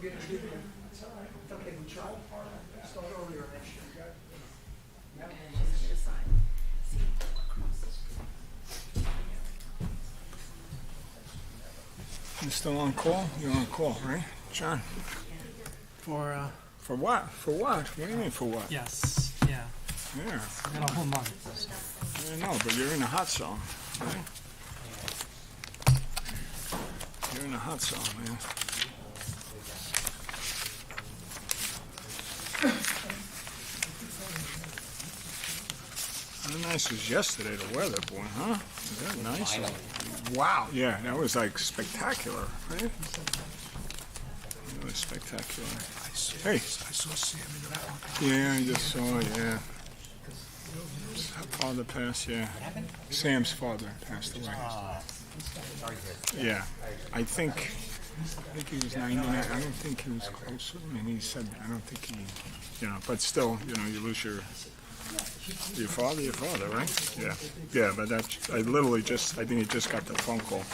getting busy. It's all right. It's okay. We tried. Start earlier next year. You still on call? You're on call, right, John? For what? For what? What do you mean for what? yes, yeah. Yeah, I got a whole month. I know, but you're in a hot zone, right? You're in a hot zone, man. How nice was yesterday, the weather, boy, huh? Was that nice? Wow, yeah, that was like spectacular, right? Really spectacular. Hey. I saw Sam in that one. Yeah, I just saw it, yeah. Father passed, yeah. Sam's father passed away. Yeah, I think he was 99. I don't think he was close. I mean, he said, I don't think he, but still, you lose your father, right? Yeah, yeah, but that's, I think he just got the phone call.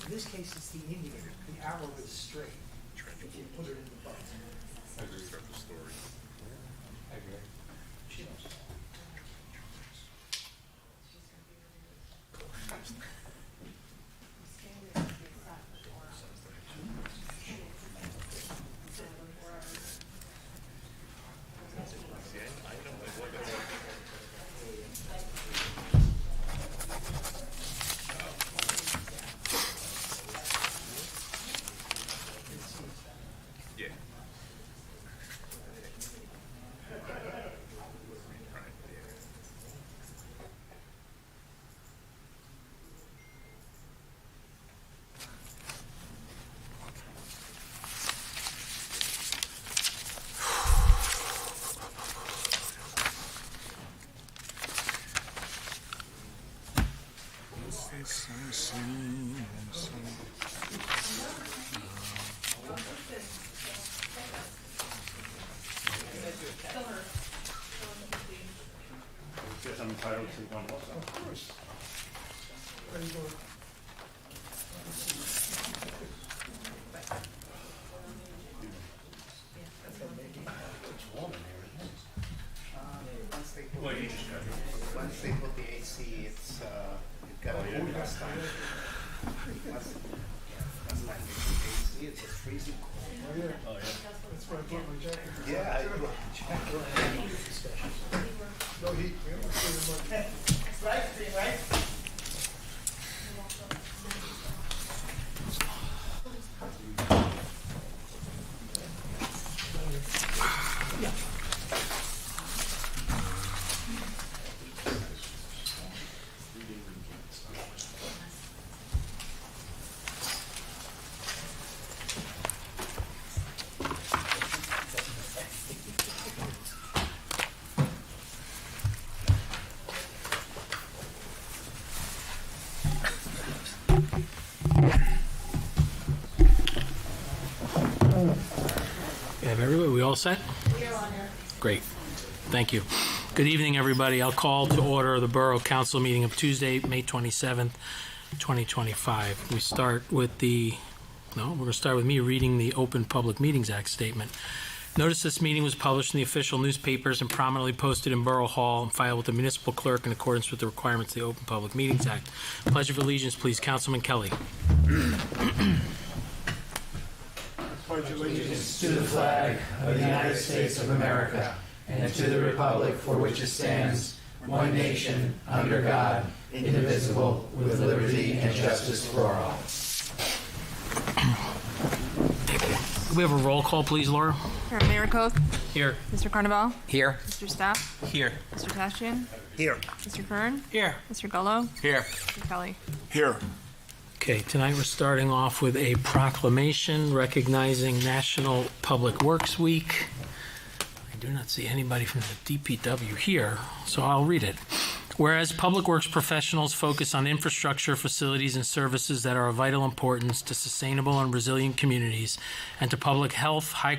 In this case, it's the Indian. The arrow is straight. If you put it in the butt. I just got the story. Guess I'm entitled to one also. Of course. What are you doing? It's warm in here, isn't it? Once they put, Well, you just got it. once they put the AC, it's, you've got a cool last time. Last time they put the AC, it's a freezing cold. Oh, yeah. Oh, yeah. That's where I put my jacket. Yeah, I brought the jacket. No heat. We haven't seen it much. Have everybody, we all set? Great. Thank you. Good evening, everybody. I'll call to order the Borough Council meeting of Tuesday, May 27th, 2025. We're going to start with me reading the Open Public Meetings Act statement. Notice this meeting was published in the official newspapers and prominently posted in Borough Hall and filed with the municipal clerk in accordance with the requirements of the Open Public Meetings Act. Pledge of allegiance, please. Councilman Kelly. Allegiance to the flag of the United States of America and to the republic for which it stands, one nation, under God, indivisible, with liberty and justice for all. Can we have a roll call, please, Laura? Here, Mayor Koth. Here. Mr. Carnival. Here. Mr. Staff. Here. Mr. Tastian. Here. Mr. Kern. Here. Mr. Gullo. Here. Mr. Kelly. Here. Okay, tonight we're starting off with a proclamation recognizing National Public Works Week. I do not see anybody from the DPW here, so I'll read it. Whereas public works professionals focus on infrastructure, facilities, and services that are of vital importance to sustainable and resilient communities and to public health, high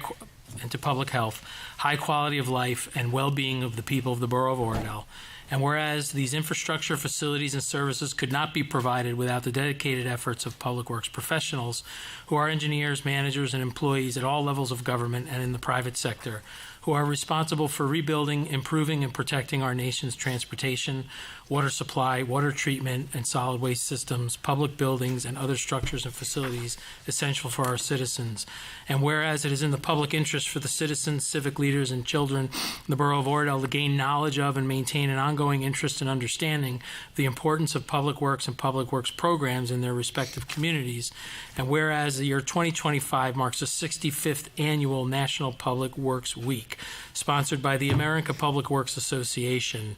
quality of life, and well-being of the people of the Borough of Oradell. And whereas these infrastructure, facilities, and services could not be provided without the dedicated efforts of public works professionals, who are engineers, managers, and employees at all levels of government and in the private sector, who are responsible for rebuilding, improving, and protecting our nation's transportation, water supply, water treatment, and solid waste systems, public buildings, and other structures and facilities essential for our citizens. And whereas it is in the public interest for the citizens, civic leaders, and children in the Borough of Oradell to gain knowledge of and maintain an ongoing interest and understanding of the importance of public works and public works programs in their respective communities. And whereas the year 2025 marks the 65th annual National Public Works Week, sponsored by the American Public Works Association.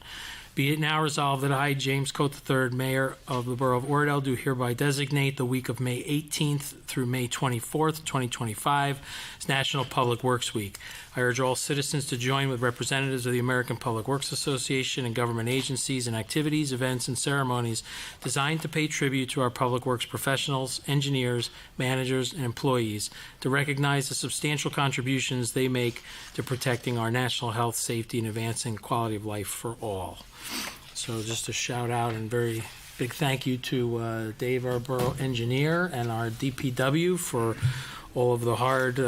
Be it now resolved that I, James Coate III, Mayor of the Borough of Oradell, do hereby designate the week of May 18th through May 24th, 2025 as National Public Works Week. I urge all citizens to join with representatives of the American Public Works Association and government agencies in activities, events, and ceremonies designed to pay tribute to our public works professionals, engineers, managers, and employees, to recognize the substantial contributions they make to protecting our national health, safety, and advancing quality of life for all. So just a shout out and very big thank you to Dave, our borough engineer, and our DPW for all of the hard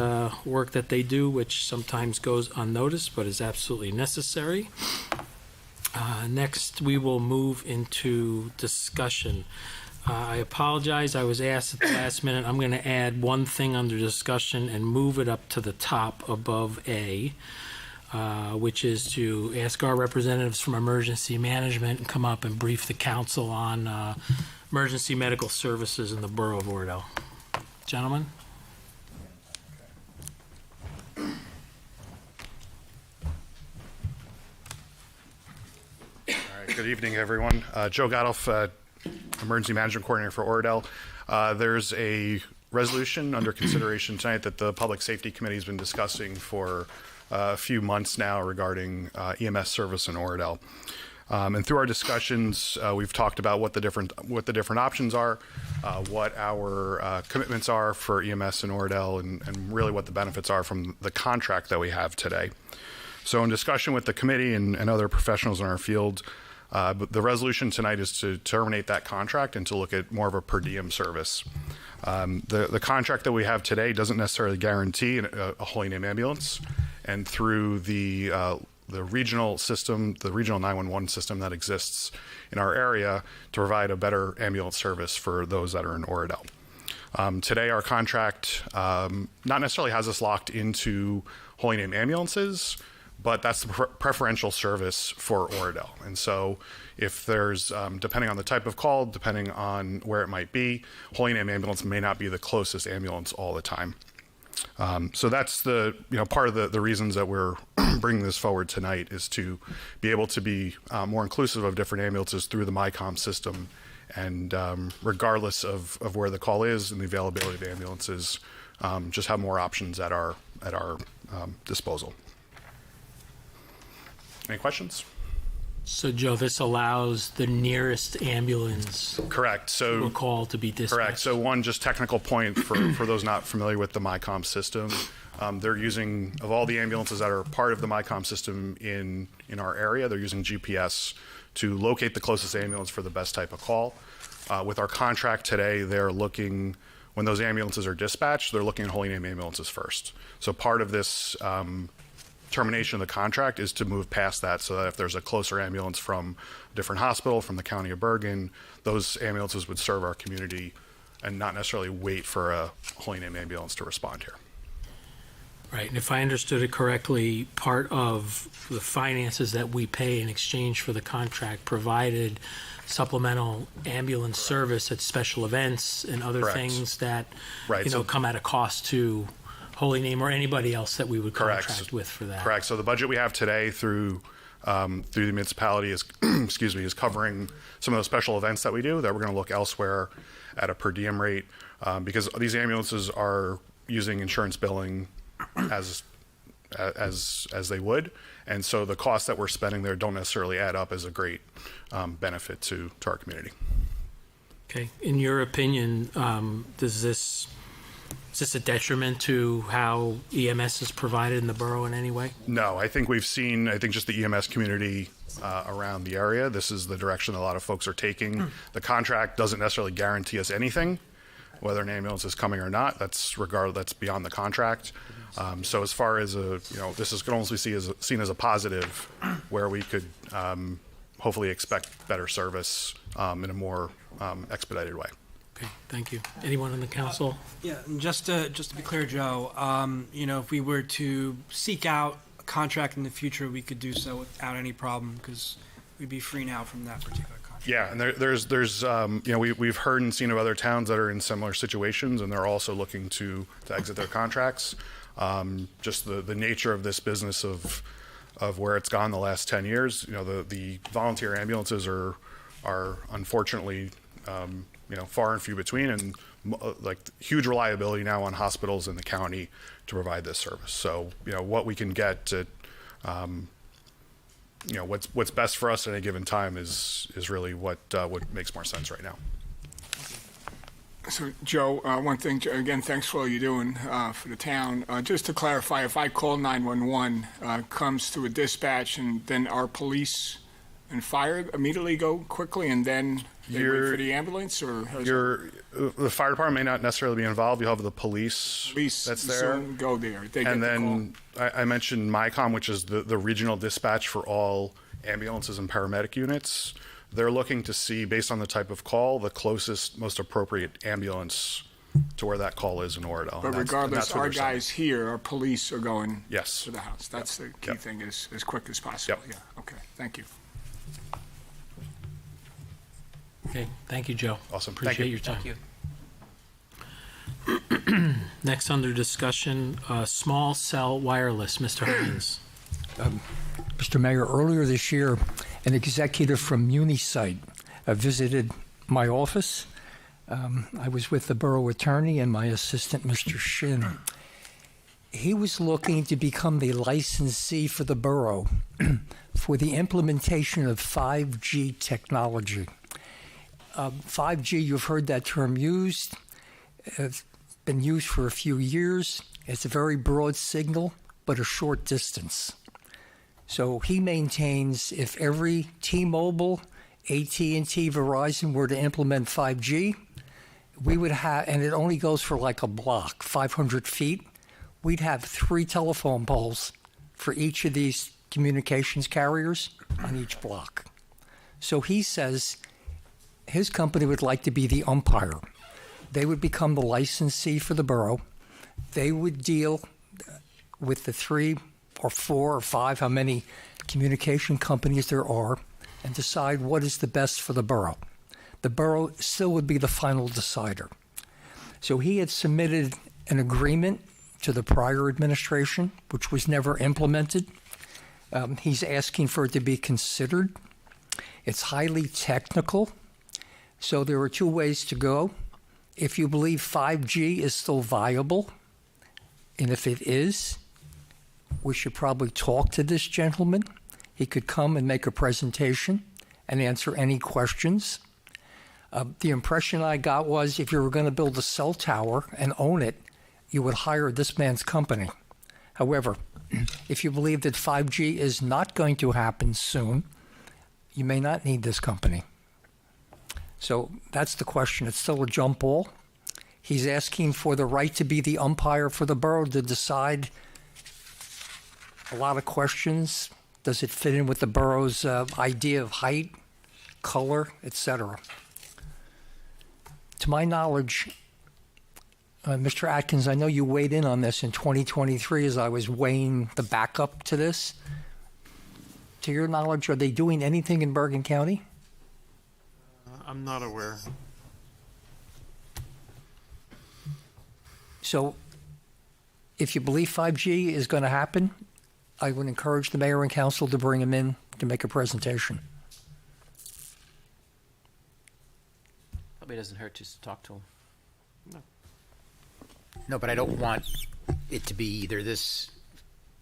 work that they do, which sometimes goes unnoticed but is absolutely necessary. Next, we will move into discussion. I apologize. I was asked at the last minute. I'm going to add one thing under discussion and move it up to the top above A, which is to ask our representatives from emergency management and come up and brief the council on emergency medical services in the Borough of Oradell. Gentlemen? Good evening, everyone. Joe Gottolf, Emergency Management Coordinator for Oradell. There's a resolution under consideration tonight that the Public Safety Committee has been discussing for a few months now regarding EMS service in Oradell. And through our discussions, we've talked about what the different options are, what our commitments are for EMS in Oradell, and really what the benefits are from the contract that we have today. So in discussion with the committee and other professionals in our field, but the resolution tonight is to terminate that contract and to look at more of a per diem service. The contract that we have today doesn't necessarily guarantee a Holy Name ambulance, and through the regional system, the regional 911 system that exists in our area, to provide a better ambulance service for those that are in Oradell. Today, our contract not necessarily has us locked into Holy Name ambulances, but that's the preferential service for Oradell. And so if there's, depending on the type of call, depending on where it might be, Holy Name ambulance may not be the closest ambulance all the time. So that's the, part of the reasons that we're bringing this forward tonight, is to be able to be more inclusive of different ambulances through the MyCom system. And regardless of where the call is and the availability of ambulances, just have more options at our disposal. Any questions? So, Joe, this allows the nearest ambulance Correct. So to a call to be dispatched. Correct. So one just technical point for those not familiar with the MyCom system. They're using, of all the ambulances that are part of the MyCom system in our area, they're using GPS to locate the closest ambulance for the best type of call. With our contract today, they're looking, when those ambulances are dispatched, they're looking at Holy Name ambulances first. So part of this termination of the contract is to move past that, so that if there's a closer ambulance from a different hospital, from the county of Bergen, those ambulances would serve our community and not necessarily wait for a Holy Name ambulance to respond here. Right, and if I understood it correctly, part of the finances that we pay in exchange for the contract provided supplemental ambulance service at special events and other Correct. things that, Right, so- come at a cost to Holy Name or anybody else that we would Correct. contract with for that. Correct. So the budget we have today through the municipality is, is covering some of those special events that we do, that we're going to look elsewhere at a per diem rate, because these ambulances are using insurance billing as as they would. And so the costs that we're spending there don't necessarily add up as a great benefit to our community. Okay. In your opinion, is this a detriment to how EMS is provided in the borough in any way? No, I think just the EMS community around the area, this is the direction that a lot of folks are taking. The contract doesn't necessarily guarantee us anything, whether an ambulance is coming or not. That's beyond the contract. So as far as this is can only seen as a positive, where we could hopefully expect better service in a more expedited way. Okay, thank you. Anyone on the council? Yeah, and just to be clear, Joe, if we were to seek out a contract in the future, we could do so without any problem because we'd be free now from that particular contract. Yeah, and there's we've heard and seen of other towns that are in similar situations, and they're also looking to exit their contracts. Just the nature of this business of where it's gone the last 10 years, the volunteer ambulances are unfortunately far and few between, and huge reliability now on hospitals in the county to provide this service. So what we can get to what's best for us at any given time is really what makes more sense right now. So, Joe, one thing, again, thanks for all you're doing for the town. Just to clarify, if I call 911, comes to a dispatch, and then our police and fire immediately go quickly, and then they wait for the ambulance, or the fire department may not necessarily be involved. You have the police that's there. Soon go there. They and get then the call. I mentioned MyCom, which is the regional dispatch for all ambulances and paramedic units. They're looking to see, based on the type of call, the closest, most appropriate ambulance to where that call is in Oradell. But regardless, our guys here, our police are going Yes. to the house. That's the key thing, is as quick as possible. Yep. Yeah. Okay. Thank you. Okay, thank you, Joe. Awesome. Thank Appreciate you. your time. Next under discussion, small cell wireless, Mr. Hines. Mr. Mayor, earlier this year, an executive from Unisite visited my office. I was with the borough attorney and my assistant, Mr. Shin. He was looking to become the licensee for the borough for the implementation of 5G technology. 5G, you've heard that term used. It's been used for a few years. It's a very broad signal, but a short distance. So he maintains if every T-Mobile, AT&T, Verizon were to implement 5G, we would have, and it only goes for like a block, 500 feet, we'd have 3 telephone poles for each of these communications carriers on each block. So he says his company would like to be the umpire. They would become the licensee for the borough. They would deal with the 3 or 4 or 5, how many communication companies there are, and decide what is the best for the borough. The borough still would be the final decider. So he had submitted an agreement to the prior administration, which was never implemented. He's asking for it to be considered. It's highly technical. So there are 2 ways to go. If you believe 5G is still viable, and if it is, we should probably talk to this gentleman. He could come and make a presentation and answer any questions. The impression I got was if you were going to build a cell tower and own it, you would hire this man's company. However, if you believe that 5G is not going to happen soon, you may not need this company. So that's the question. It's still a jump ball. He's asking for the right to be the umpire for the borough to decide a lot of questions. Does it fit in with the borough's idea of height, color, etc.? To my knowledge, Mr. Atkins, I know you weighed in on this in 2023 as I was weighing the backup to this. To your knowledge, are they doing anything in Bergen County? I'm not aware. So if you believe 5G is going to happen, I would encourage the mayor and council to bring him in to make a presentation. Probably doesn't hurt just to talk to him. No, but I don't want it to be either this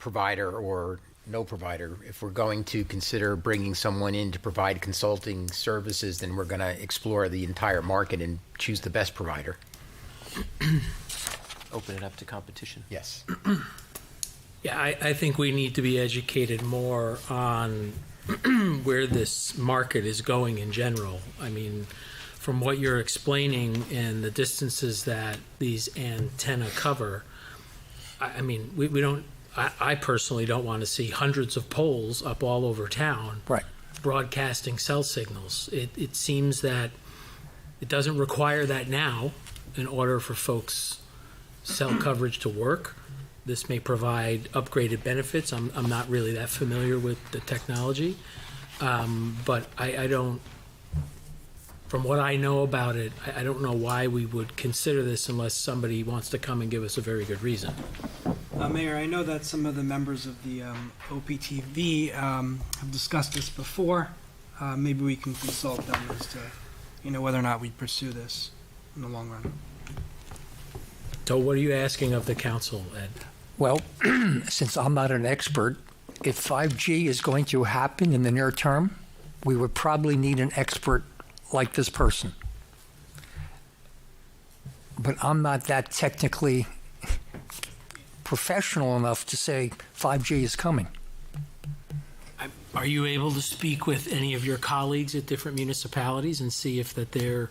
provider or no provider. If we're going to consider bringing someone in to provide consulting services, then we're going to explore the entire market and choose the best provider. Open it up to competition. Yes. Yeah, I think we need to be educated more on where this market is going in general. I mean, from what you're explaining and the distances that these antenna cover, I mean, we don't, I personally don't want to see hundreds of poles up all over town Right. broadcasting cell signals. It seems that it doesn't require that now in order for folks' cell coverage to work. This may provide upgraded benefits. I'm not really that familiar with the technology, but I don't, from what I know about it, I don't know why we would consider this unless somebody wants to come and give us a very good reason. Mayor, I know that some of the members of the OPTV have discussed this before. Maybe we can consult them as to, whether or not we pursue this in the long run. So what are you asking of the council, Ed? Well, since I'm not an expert, if 5G is going to happen in the near term, we would probably need an expert like this person. But I'm not that technically professional enough to say 5G is coming. Are you able to speak with any of your colleagues at different municipalities and see if that they're,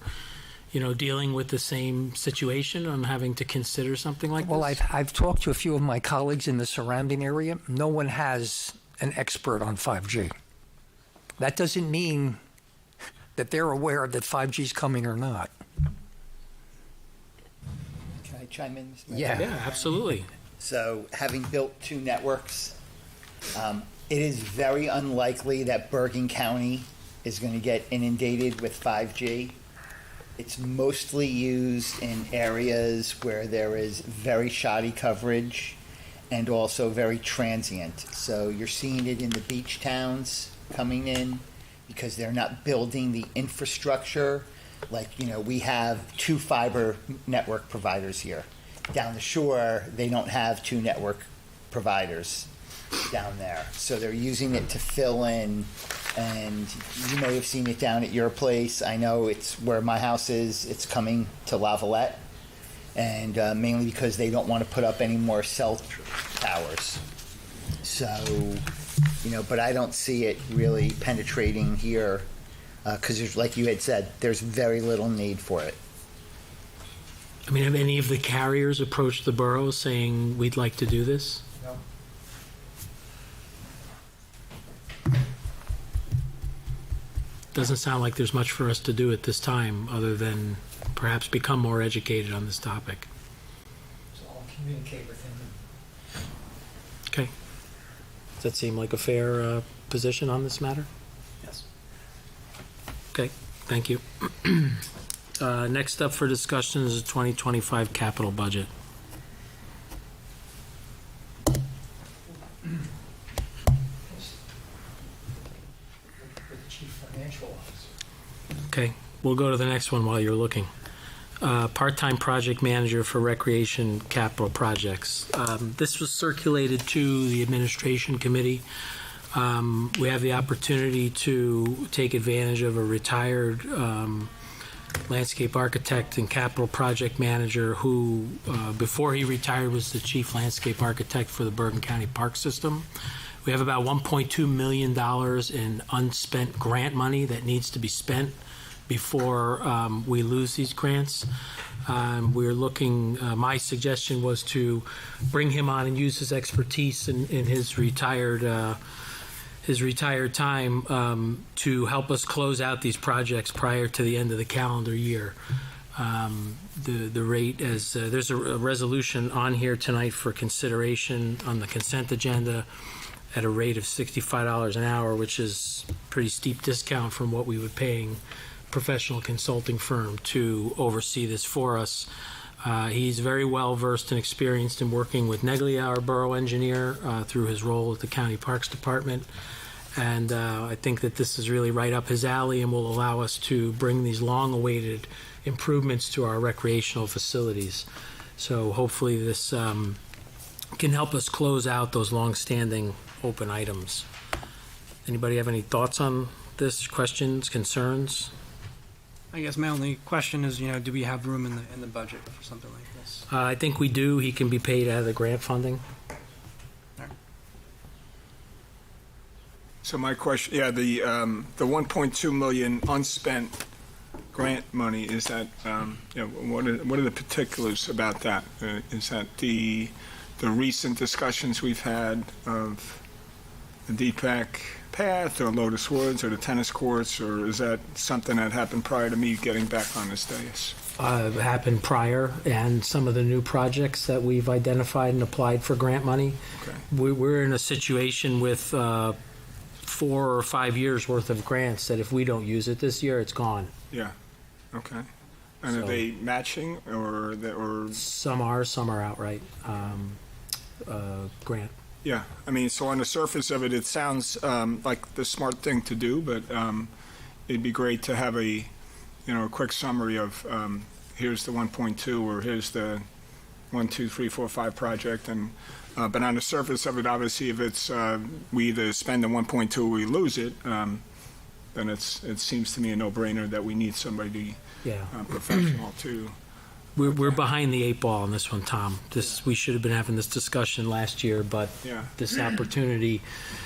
dealing with the same situation on having to consider something like Well, this? I've talked to a few of my colleagues in the surrounding area. No one has an expert on 5G. That doesn't mean that they're aware that 5G is coming or not. Can I chime in? Mr. Mayor? Yeah, absolutely. So, having built 2 networks, it is very unlikely that Bergen County is going to get inundated with 5G. It's mostly used in areas where there is very shoddy coverage and also very transient. So you're seeing it in the beach towns coming in because they're not building the infrastructure. Like, we have 2 fiber network providers here. Down the shore, they don't have 2 network providers down there. So they're using it to fill in, and you may have seen it down at your place. I know it's where my house is. It's coming to Lavalette, and mainly because they don't want to put up any more cell towers. So, but I don't see it really penetrating here because, like you had said, there's very little need for it. I mean, have any of the carriers approached the borough saying we'd like to do this? No. Doesn't sound like there's much for us to do at this time other than perhaps become more educated on this topic. So I'll communicate with him. Okay. Does that seem like a fair position on this matter? Yes. Okay, thank you. Next up for discussion is the 2025 capital budget. With the chief financial officer. Okay, we'll go to the next one while you're looking. Part-time project manager for recreation capital projects. This was circulated to the administration committee. We have the opportunity to take advantage of a retired landscape architect and capital project manager who, before he retired, was the chief landscape architect for the Bergen County Park System. We have about $1.2 million in unspent grant money that needs to be spent before we lose these grants. We're looking, my suggestion was to bring him on and use his expertise in his retired time to help us close out these projects prior to the end of the calendar year. The rate is, there's a resolution on here tonight for consideration on the consent agenda at a rate of $65 an hour, which is a pretty steep discount from what we would paying professional consulting firm to oversee this for us. He's very well versed and experienced in working with Neglia, our borough engineer, through his role at the County Parks Department. And I think that this is really right up his alley and will allow us to bring these long-awaited improvements to our recreational facilities. So hopefully this can help us close out those long-standing open items. Anybody have any thoughts on this? Questions, concerns? I guess my only question is, do we have room in the budget for something like this? I think we do. He can be paid out of the grant funding. So my question, yeah, the 1.2 million unspent grant money, is that, what are the particulars about that? Is that the recent discussions we've had of the Deepak Path or Lotus Woods or the tennis courts, or is that something that happened prior to me getting back on this dais? Happened prior, and some of the new projects that we've identified and applied for grant money. Okay. We're in a situation with 4 or 5 years worth of grants that if we don't use it this year, it's gone. Yeah, okay. And So- are they matching or Some are, some are outright grant. Yeah, I mean, so on the surface of it, it sounds like the smart thing to do, but it'd be great to have a quick summary of here's the 1.2 or here's the 1, 2, 3, 4, 5 project, and but on the surface of it, obviously, if it's we either spend the 1.2 or we lose it, then it seems to me a no-brainer that we need somebody Yeah. professional to. We're behind the 8 ball on this one, Tom. We should have been having this discussion last year, but Yeah. this opportunity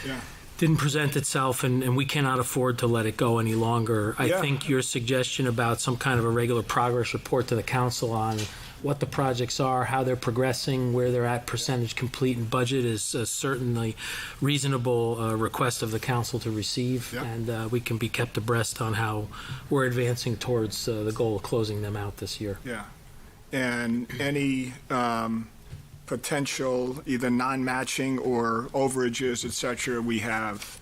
Yeah. didn't present itself, and we cannot afford to let it go any longer. I Yeah. think your suggestion about some kind of a regular progress report to the council on what the projects are, how they're progressing, where they're at percentage complete and budget is a certainly reasonable request of the council to receive. Yeah. And we can be kept abreast on how we're advancing towards the goal of closing them out this year. Yeah. And any potential either non-matching or overages, et cetera, we have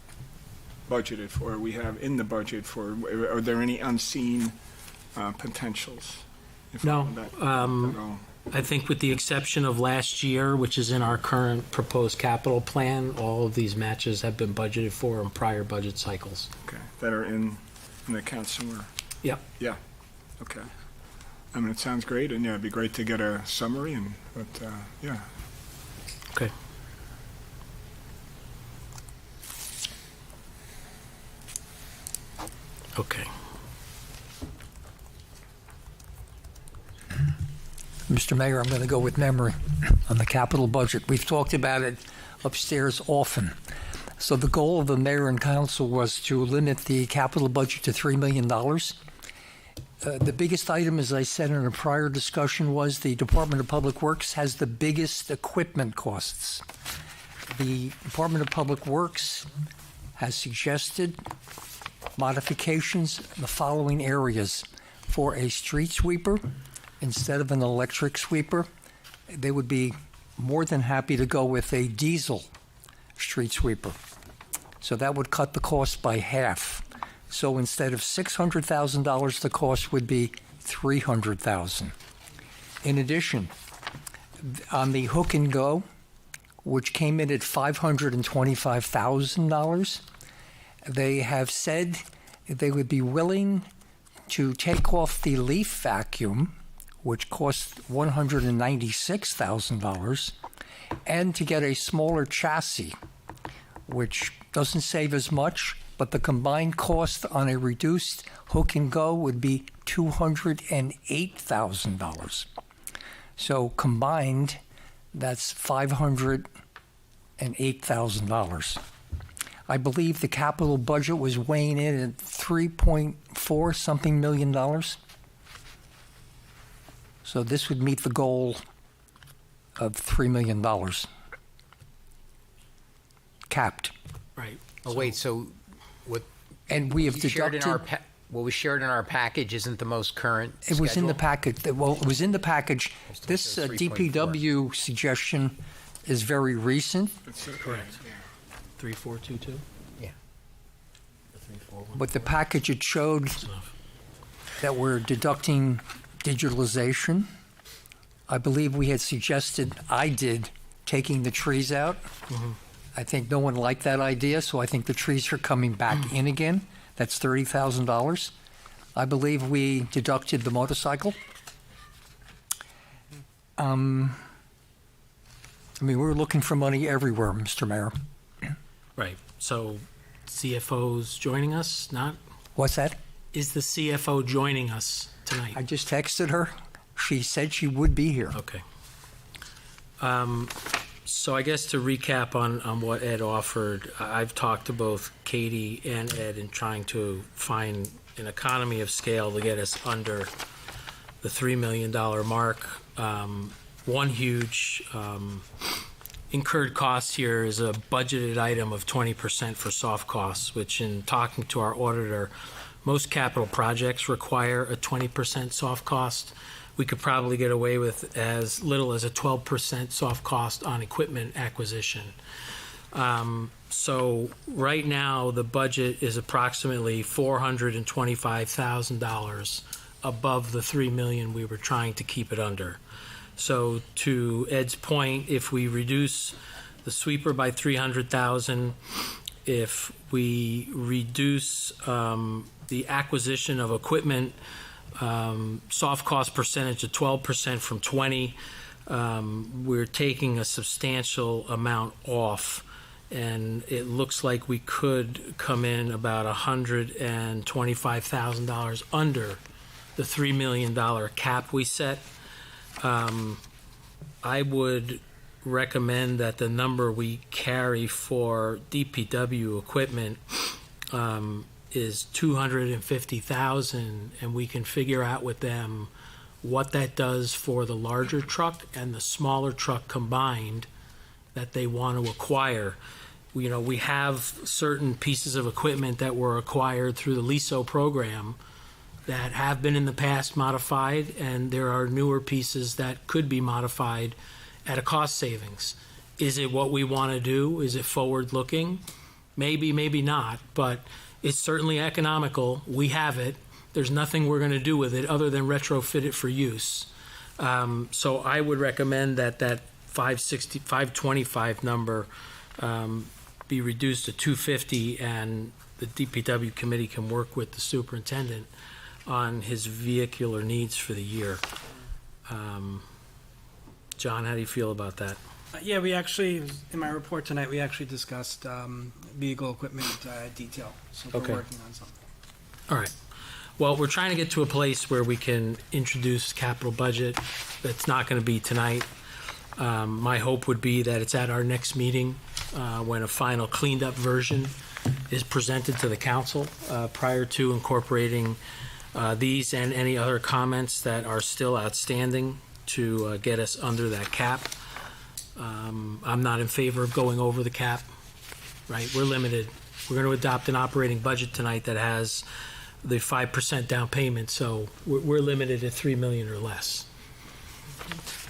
budgeted for, we have in the budget for, are there any unseen potentials? If No, that- at all? I think with the exception of last year, which is in our current proposed capital plan, all of these matches have been budgeted for in prior budget cycles. Okay, that are in the account somewhere. Yep. Yeah, okay. I mean, it sounds great, and yeah, it'd be great to get a summary, but yeah. Okay. Okay. Mr. Mayor, I'm going to go with memory on the capital budget. We've talked about it upstairs often. So the goal of the mayor and council was to limit the capital budget to $3 million. The biggest item, as I said in a prior discussion, was the Department of Public Works has the biggest equipment costs. The Department of Public Works has suggested modifications in the following areas. For a street sweeper, instead of an electric sweeper, they would be more than happy to go with a diesel street sweeper. So that would cut the cost by half. So instead of $600,000, the cost would be $300,000. In addition, on the hook and go, which came in at $525,000, they have said they would be willing to take off the leaf vacuum, which costs $196,000, and to get a smaller chassis, which doesn't save as much, but the combined cost on a reduced hook and go would be $208,000. So combined, that's $508,000. I believe the capital budget was weighing in at 3.4 something million dollars. So this would meet the goal of $3 million. Capped. Right. Oh, wait, so what And we have we shared in our deducted, what we shared in our package isn't the most current it was in the schedule? package, well, it was in the package. This shows 3.4. DPW suggestion is very recent, Correct. 3422? but the package, it showed that we're deducting digitalization. I believe we had suggested, I did, taking the trees out. I think no one liked that idea, so I think the trees are coming back in again. That's $30,000. I believe we deducted the motorcycle. I mean, we're looking for money everywhere, Mr. Mayor. Right. So CFO's joining us, not? What's that? Is the CFO joining us tonight? I just texted her. She said she would be here. Okay. So I guess to recap on what Ed offered, I've talked to both Katie and Ed in trying to find an economy of scale to get us under the $3 million mark. One huge incurred cost here is a budgeted item of 20% for soft costs, which in talking to our auditor, most capital projects require a 20% soft cost. We could probably get away with as little as a 12% soft cost on equipment acquisition. So right now, the budget is approximately $425,000 above the $3 million we were trying to keep it under. So to Ed's point, if we reduce the sweeper by $300,000, if we reduce the acquisition of equipment soft cost percentage of 12% from 20, we're taking a substantial amount off, and it looks like we could come in about $125,000 under the $3 million cap we set. I would recommend that the number we carry for DPW equipment is $250,000, and we can figure out with them what that does for the larger truck and the smaller truck combined that they want to acquire. You know, we have certain pieces of equipment that were acquired through the LISO program that have been in the past modified, and there are newer pieces that could be modified at a cost savings. Is it what we want to do? Is it forward-looking? Maybe, maybe not, but it's certainly economical. We have it. There's nothing we're going to do with it other than retrofit it for use. So I would recommend that 525 number be reduced to 250, and the DPW committee can work with the superintendent on his vehicular needs for the year. John, how do you feel about that? Yeah, we actually, in my report tonight, we actually discussed vehicle equipment detail. So we're Okay. working on something. All right. Well, we're trying to get to a place where we can introduce capital budget. That's not going to be tonight. My hope would be that it's at our next meeting when a final cleaned up version is presented to the council prior to incorporating these and any other comments that are still outstanding to get us under that cap. I'm not in favor of going over the cap, right? We're limited. We're going to adopt an operating budget tonight that has the 5% down payment, so we're limited at $3 million or less.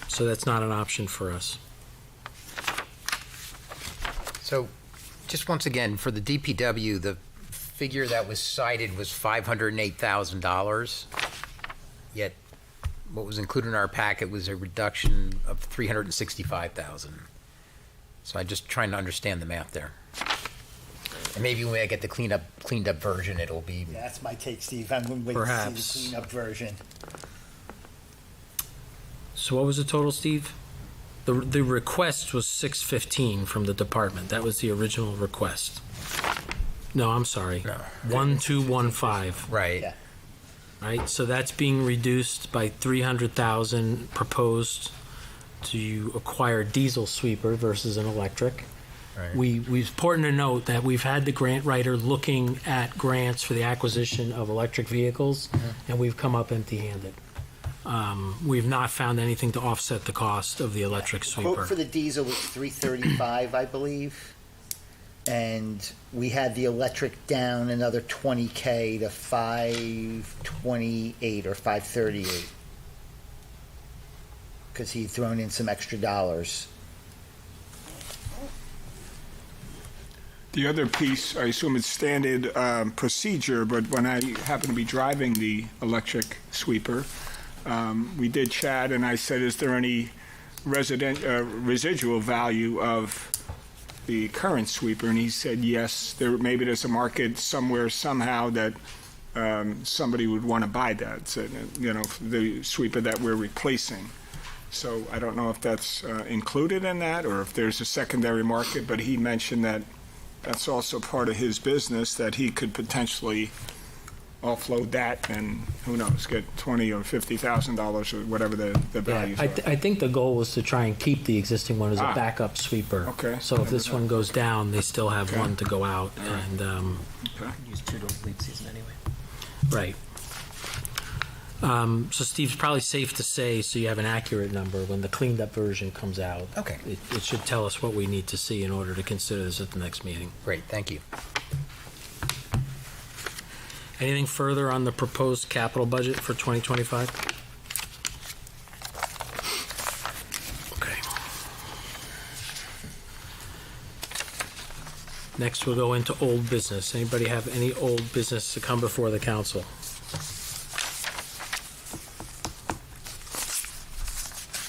So that's not an option for us. So, just once again, for the DPW, the figure that was cited was $508,000, yet what was included in our packet was a reduction of $365,000. So I'm just trying to understand the math there. And maybe when I get the cleaned up version, it'll be... Yeah, that's my take, Steve. I'm going to wait Perhaps. to see the clean-up version. So what was the total, Steve? The request was 615 from the department. That was the original request. No, I'm sorry. No. 1215. Right. Yeah. Right, so that's being reduced by 300,000 proposed to acquire diesel sweeper versus an electric. Right. We've important to note that we've had the grant writer looking at grants for the acquisition of electric vehicles, and we've come up empty-handed. We've not found anything to offset the cost of the electric sweeper. Quote for the diesel was $335, I believe. And we had the electric down another $20K to $528 or $538. Because he'd thrown in some extra dollars. The other piece, I assume it's standard procedure, but when I happen to be driving the electric sweeper, we did chat, and I said, is there any residual value of the current sweeper? And he said, yes, maybe there's a market somewhere, somehow, that somebody would want to buy that, so, you know, the sweeper that we're replacing. So I don't know if that's included in that or if there's a secondary market, but he mentioned that that's also part of his business, that he could potentially offload that and, who knows, get $20,000 or $50,000 or whatever the values are. I think the goal was to try and keep the existing one as a backup sweeper. Okay. So if this one goes down, they still have one to go out. And Okay. Use 2 during lead season anyway. right. So Steve's probably safe to say, so you have an accurate number when the cleaned up version comes out. Okay. It should tell us what we need to see in order to consider this at the next meeting. Great, thank you. Anything further on the proposed capital budget for 2025? Okay. Next, we'll go into old business. Anybody have any old business to come before the council?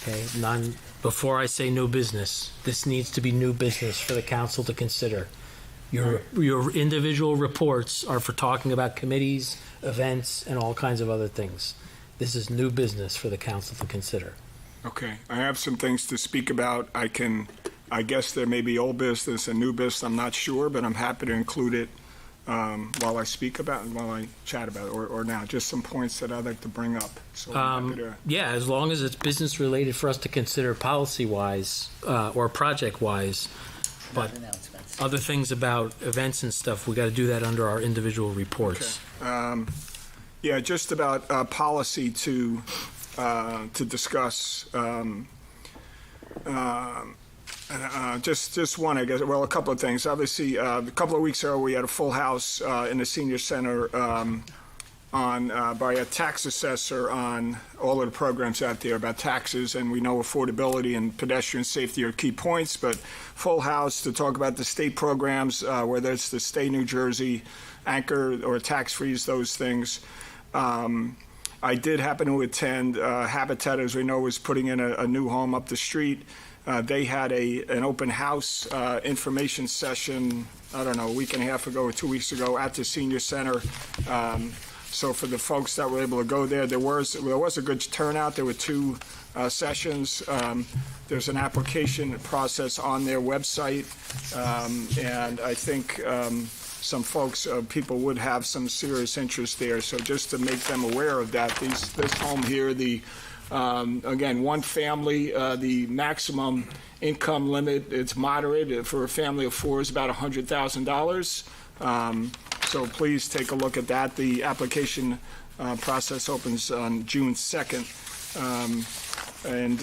Okay, none. Before I say new business, this needs to be new business for the council to consider. Your individual reports are for talking about committees, events, and all kinds of other things. This is new business for the council to consider. Okay, I have some things to speak about. I guess there may be old business and new business, I'm not sure, but I'm happy to include it while I speak about it, while I chat about it, or now, just some points that I'd like to bring up. So I'm happy to. Yeah, as long as it's business related for us to consider policy-wise or project-wise, but other things about events and stuff, we got to do that under our individual reports. Okay. Yeah, just about policy to discuss. Just one, I guess. Well, a couple of things. Obviously, a couple of weeks ago, we had a full house in the senior center by a tax assessor on all of the programs out there about taxes, and we know affordability and pedestrian safety are key points, but full house to talk about the state programs, whether it's the state New Jersey, Anchor, or tax freeze, those things. I did happen to attend Habitat, as we know, was putting in a new home up the street. They had an open house information session, I don't know, a week and a half ago or 2 weeks ago at the senior center. So for the folks that were able to go there, there was a good turnout. There were 2 sessions. There's an application process on their website, and I think some folks, people would have some serious interest there. So just to make them aware of that, this home here, again, one family, the maximum income limit, it's moderate. For a family of 4 is about $100,000. So please take a look at that. The application process opens on June 2nd. And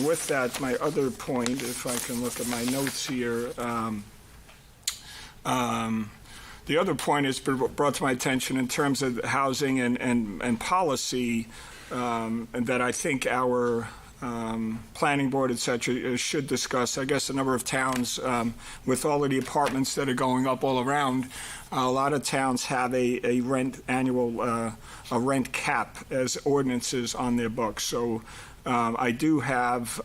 with that, my other point, if I can look at my notes here, the other point is brought to my attention in terms of housing and policy, and that I think our planning board, et cetera, should discuss. I guess a number of towns, with all of the apartments that are going up all around, a lot of towns have a rent cap as ordinances on their books. So I do have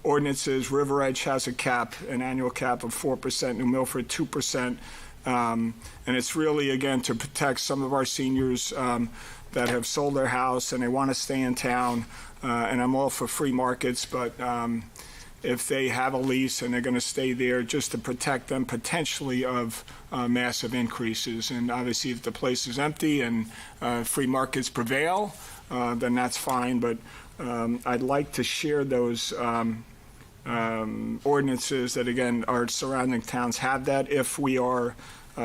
ordinances. River Edge has a cap, an annual cap of 4%, New Milford 2%. And it's really, again, to protect some of our seniors that have sold their house and they want to stay in town. And I'm all for free markets, but if they have a lease and they're going to stay there, just to protect them potentially of massive increases. And obviously, if the place is empty and free markets prevail, then that's fine. But I'd like to share those ordinances that, again, our surrounding towns have that. If we are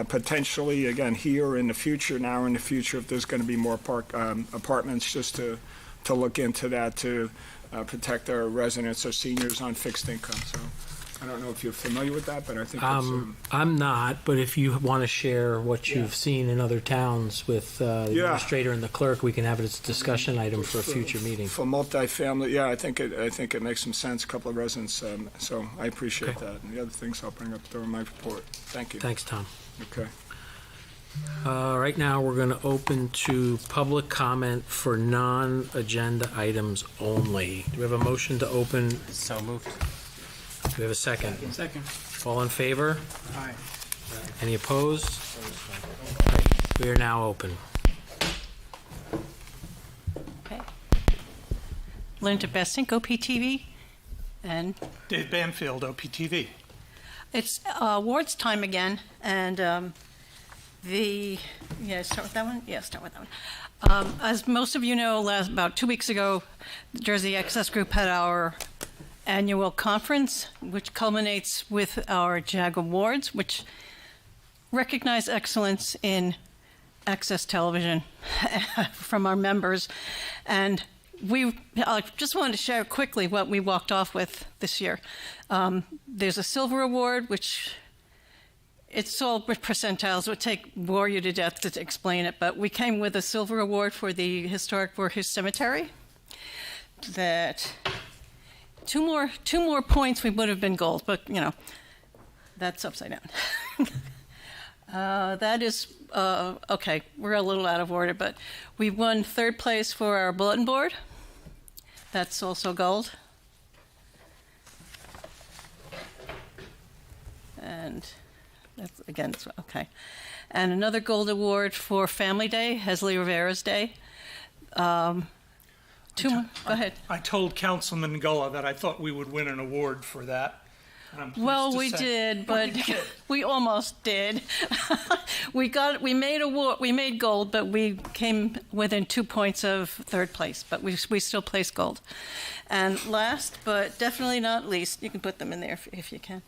potentially, again, here in the future, now in the future, if there's going to be more apartments, just to look into that to protect our residents or seniors on fixed income. So I don't know if you're familiar with that, but I think it's... I'm not, but if you want to share what you've seen in other towns with the administrator and the clerk, we can have it as a discussion item for a future meeting. For multifamily, yeah, I think it makes some sense, a couple of residents, so I appreciate that. And the other things I'll bring up during my report. Thank you. Thanks, Tom. Okay. Right now, we're going to open to public comment for non-agenda items only. Do we have a motion to open? So moved. Do we have a second? Second. All in favor? Aye. Any opposed? We are now open. Okay. Linda Bessink, OPTV, and Dave Banfield, OPTV. it's awards time again, and start with that one? Yeah, start with that one. As most of you know, about 2 weeks ago, the Jersey Access Group had our annual conference, which culminates with our JAG Awards, which recognize excellence in access television from our members. And I just wanted to share quickly what we walked off with this year. There's a silver award, which it's all percentiles. It would bore you to death to explain it, but we came with a silver award for the historic Voorhees Cemetery. That two more points, we would have been gold, but that's upside down. That is okay. We're a little out of order, but we won 3rd place for our bulletin board. That's also gold. And that's again okay. And another gold award for Family Day, Hesley Rivera's Day. Go ahead. I told Councilman Gullah that I thought we would win an award for that. Well, we did, but we almost did. we made gold, but we came within 2 points of 3rd place, but we still placed gold. And last, but definitely not least, you can put them in there if you can.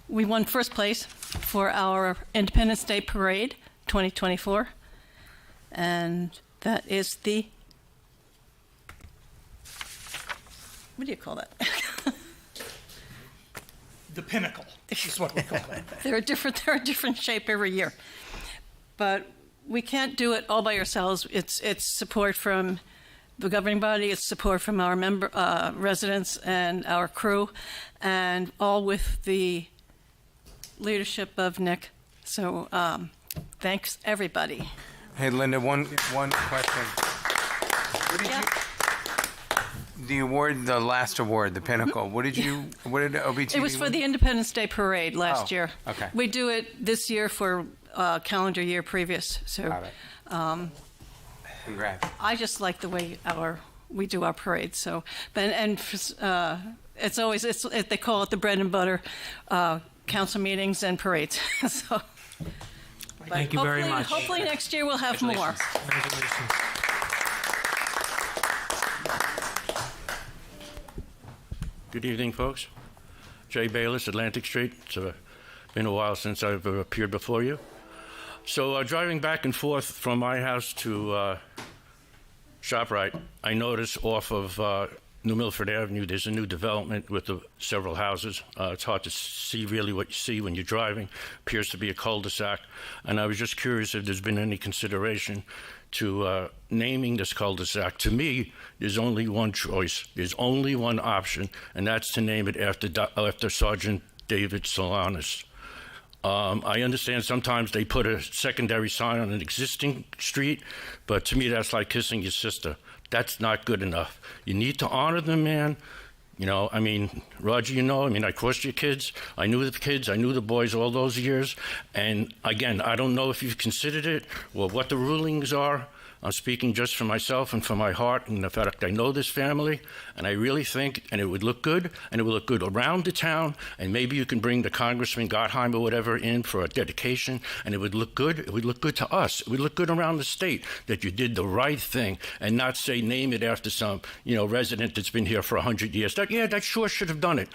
We won 1st place for our Independence Day Parade 2024, and that is what do you call that? The pinnacle is what we call it. They're a different shape every year, but we can't do it all by ourselves. It's support from the governing body, it's support from our residents and our crew, and all with the leadership of Nick. So thanks everybody. Hey Linda, one question. The award, the last award, the pinnacle. What did OBTV? It was for the Independence Day Parade last year. Okay. We do it this year for calendar year previous. So, Got it. Congrats. I just like the way we do our parade. So, it's always they call it the bread and butter council meetings and parades. So, thank you very much. Hopefully next year we'll have more. Congratulations. Good evening, folks. Jay Bayless, Atlantic Street. It's been a while since I've appeared before you. So driving back and forth from my house to ShopRite, I noticed off of New Milford Avenue there's a new development with several houses. It's hard to see really what you see when you're driving. Appears to be a cul-de-sac. And I was just curious if there's been any consideration to naming this cul-de-sac. To me, there's only one choice. There's only one option, and that's to name it after Sergeant David Solanas. I understand sometimes they put a secondary sign on an existing street, but to me that's like kissing your sister. That's not good enough. You need to honor the man. Roger, I crossed your kids. I knew the kids. I knew the boys all those years. And again, I don't know if you've considered it or what the rulings are. I'm speaking just for myself and for my heart and the fact I know this family, and I really think, and it would look good, and it would look good around the town, and maybe you can bring the Congressman Gottheim or whatever in for a dedication, and it would look good. It would look good to us. It would look good around the state that you did the right thing and not say name it after some, resident that's been here for 100 years. That sure should have done it.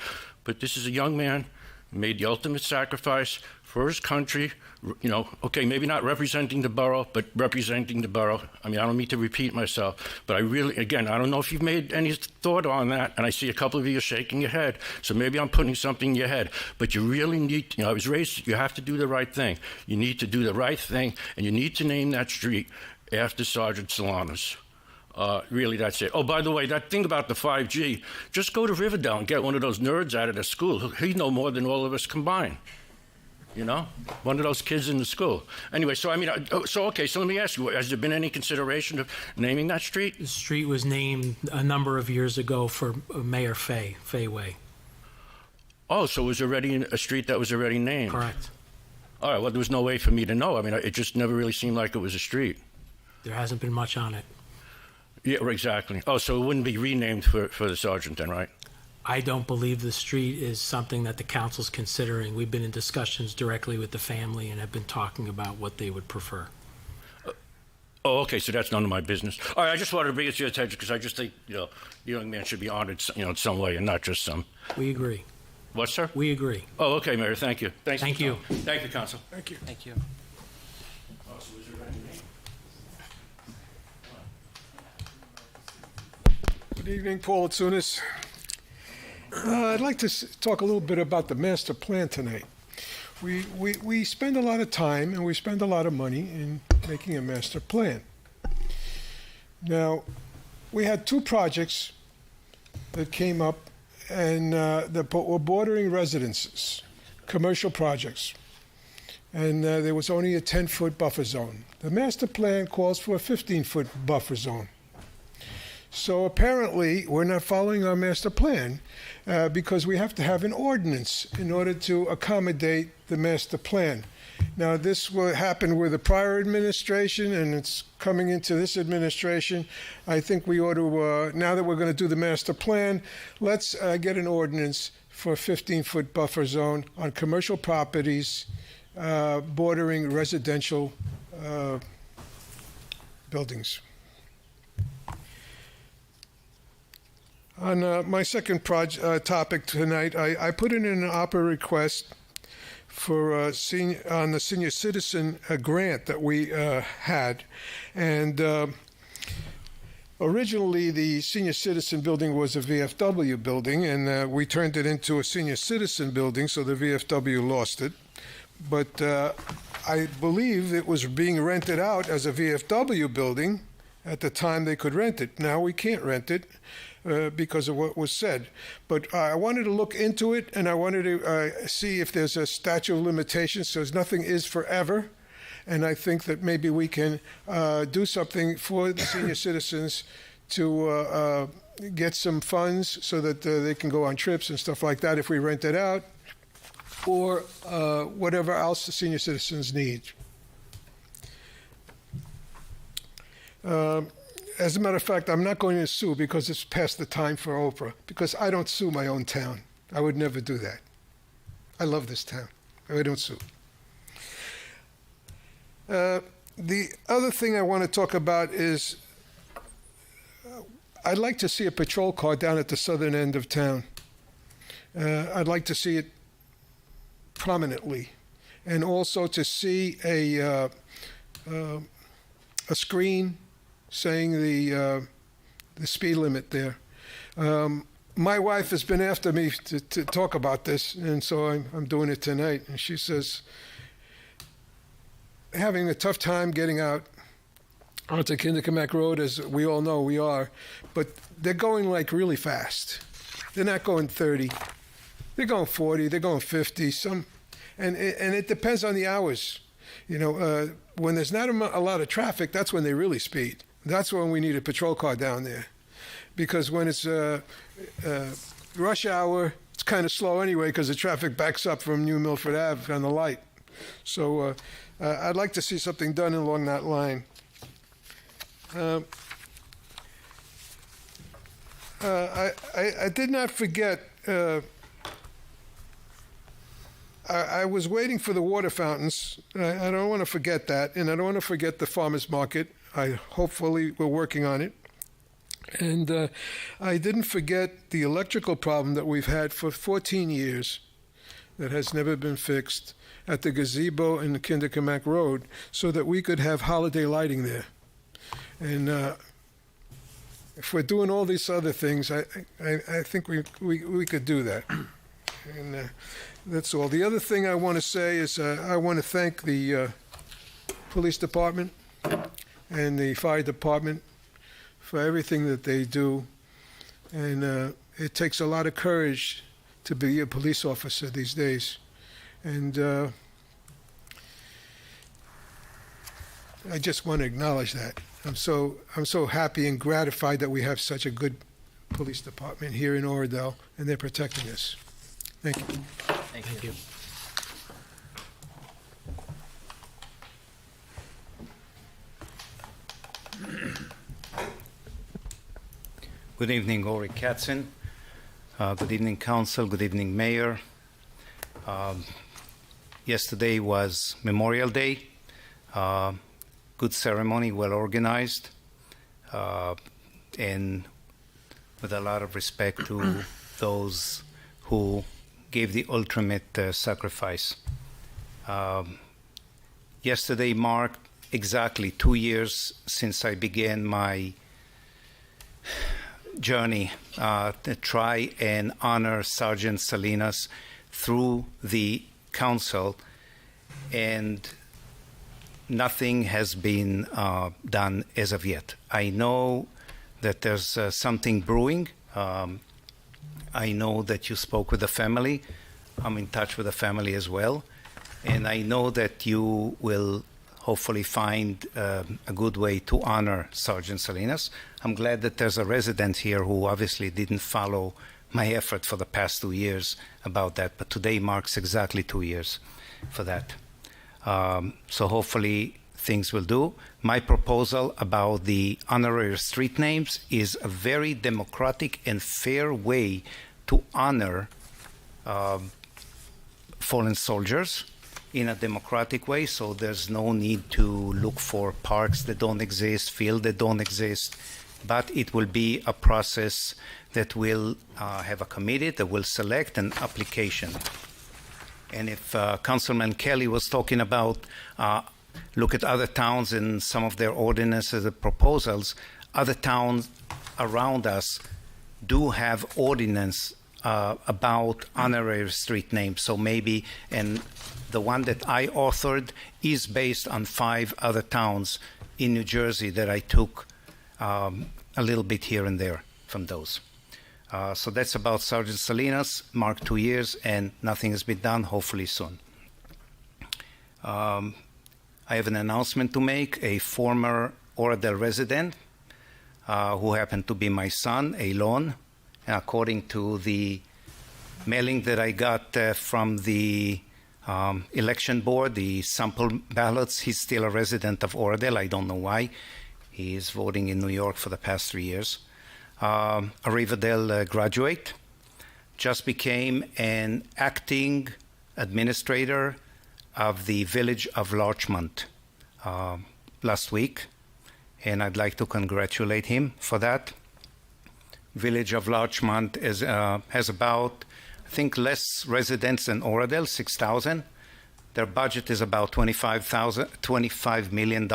But this is a young man who made the ultimate sacrifice for his country, okay, maybe not representing the borough, but representing the borough. I don't mean to repeat myself, but I don't know if you've made any thought on that, and I see a couple of you shaking your head, so maybe I'm putting something in your head, but you really need, I was raised, you have to do the right thing. You need to do the right thing, and you need to name that street after Sergeant Solanas. Really, that's it. Oh, by the way, that thing about the 5G, just go to Riverdale and get one of those nerds out of the school. He'd know more than all of us combined. One of those kids in the school. Anyway, so let me ask you, has there been any consideration of naming that street? The street was named a number of years ago for Mayor Fay Way. Oh, so it was already a street that was already named? Correct. All right, well, there was no way for me to know. It just never really seemed like it was a street. There hasn't been much on it. Yeah, exactly. Oh, so it wouldn't be renamed for the sergeant then, right? I don't believe the street is something that the council's considering. We've been in discussions directly with the family and have been talking about what they would prefer. Oh, okay, so that's none of my business. All right, I just wanted to bring it to your attention because I just think, the young man should be honored, in some way and not just some. We agree. What, sir? We agree. Oh, okay, Mayor, thank you. Thanks Thank for your you. time. Thank you, Council. Thank you. Thank you. Good evening, Paul Atsunis. I'd like to talk a little bit about the master plan tonight. We spend a lot of time and we spend a lot of money in making a master plan. Now, we had two projects that came up and that were bordering residences, commercial projects. And there was only a 10-foot buffer zone. The master plan calls for a 15-foot buffer zone. So apparently, we're not following our master plan because we have to have an ordinance in order to accommodate the master plan. Now, this happened with the prior administration, and it's coming into this administration. I think we ought to, now that we're going to do the master plan, let's get an ordinance for a 15-foot buffer zone on commercial properties bordering residential buildings. On my second topic tonight, I put in an opera request for on the senior citizen grant that we had. And originally, the senior citizen building was a VFW building, and we turned it into a senior citizen building, so the VFW lost it. But I believe it was being rented out as a VFW building at the time they could rent it. Now we can't rent it. Because of what was said. But I wanted to look into it, and I wanted to see if there's a statute of limitations, so nothing is forever. And I think that maybe we can do something for the senior citizens to get some funds so that they can go on trips and stuff like that if we rent it out, or whatever else the senior citizens need. As a matter of fact, I'm not going to sue because it's past the time for Oprah, because I don't sue my own town. I would never do that. I love this town. I don't sue. The other thing I want to talk about is I'd like to see a patrol car down at the southern end of town. I'd like to see it prominently, and also to see a screen saying the speed limit there. My wife has been after me to talk about this, and so I'm doing it tonight. And she says, having a tough time getting out onto Kinderkamak Road, as we all know we are, but they're going like really fast. They're not going 30. They're going 40. They're going 50. And it depends on the hours. You know, when there's not a lot of traffic, that's when they really speed. That's when we need a patrol car down there. Because when it's rush hour, it's kind of slow anyway because the traffic backs up from New Milford Ave on the light. So I'd like to see something done along that line. I did not forget, I was waiting for the water fountains. I don't want to forget that, and I don't want to forget the farmers market. Hopefully we're working on it. And I didn't forget the electrical problem that we've had for 14 years that has never been fixed at the gazebo in the Kinderkamak Road so that we could have holiday lighting there. And if we're doing all these other things, I think we could do that. And that's all. The other thing I want to say is I want to thank the police department and the fire department for everything that they do. And it takes a lot of courage to be a police officer these days. And I just want to acknowledge that. I'm so happy and gratified that we have such a good police department here in Oradell, and they're protecting us. Thank you. Thank you. Good evening, Ori Katzen. Good evening, Council. Good evening, Mayor. Yesterday was Memorial Day. Good ceremony, well organized, and with a lot of respect to those who gave the ultimate sacrifice. Yesterday marked exactly 2 years since I began my journey to try and honor Sergeant Salinas through the council, and nothing has been done as of yet. I know that there's something brewing. I know that you spoke with the family. I'm in touch with the family as well. And I know that you will hopefully find a good way to honor Sergeant Salinas. I'm glad that there's a resident here who obviously didn't follow my effort for the past 2 years about that, but today marks exactly 2 years for that. So hopefully things will do. My proposal about the honorary street names is a very democratic and fair way to honor fallen soldiers in a democratic way, so there's no need to look for parks that don't exist, fields that don't exist, but it will be a process that will have a committee that will select an application. And if Councilman Kelly was talking about look at other towns and some of their ordinances and proposals, other towns around us do have ordinance about honorary street names. So maybe, and the one that I authored is based on 5 other towns in New Jersey that I took a little bit here and there from those. So that's about Sergeant Salinas, marked 2 years, and nothing has been done, hopefully soon. I have an announcement to make. A former Oradell resident who happened to be my son, Elon, according to the mailing that I got from the election board, the sample ballots, he's still a resident of Oradell. I don't know why. He is voting in New York for the past 3 years. A Riverdale graduate, just became an acting administrator of the village of Larchmont last week, and I'd like to congratulate him for that. Village of Larchmont has about, I think, less residents than Oradell, 6,000. Their budget is about $25 million.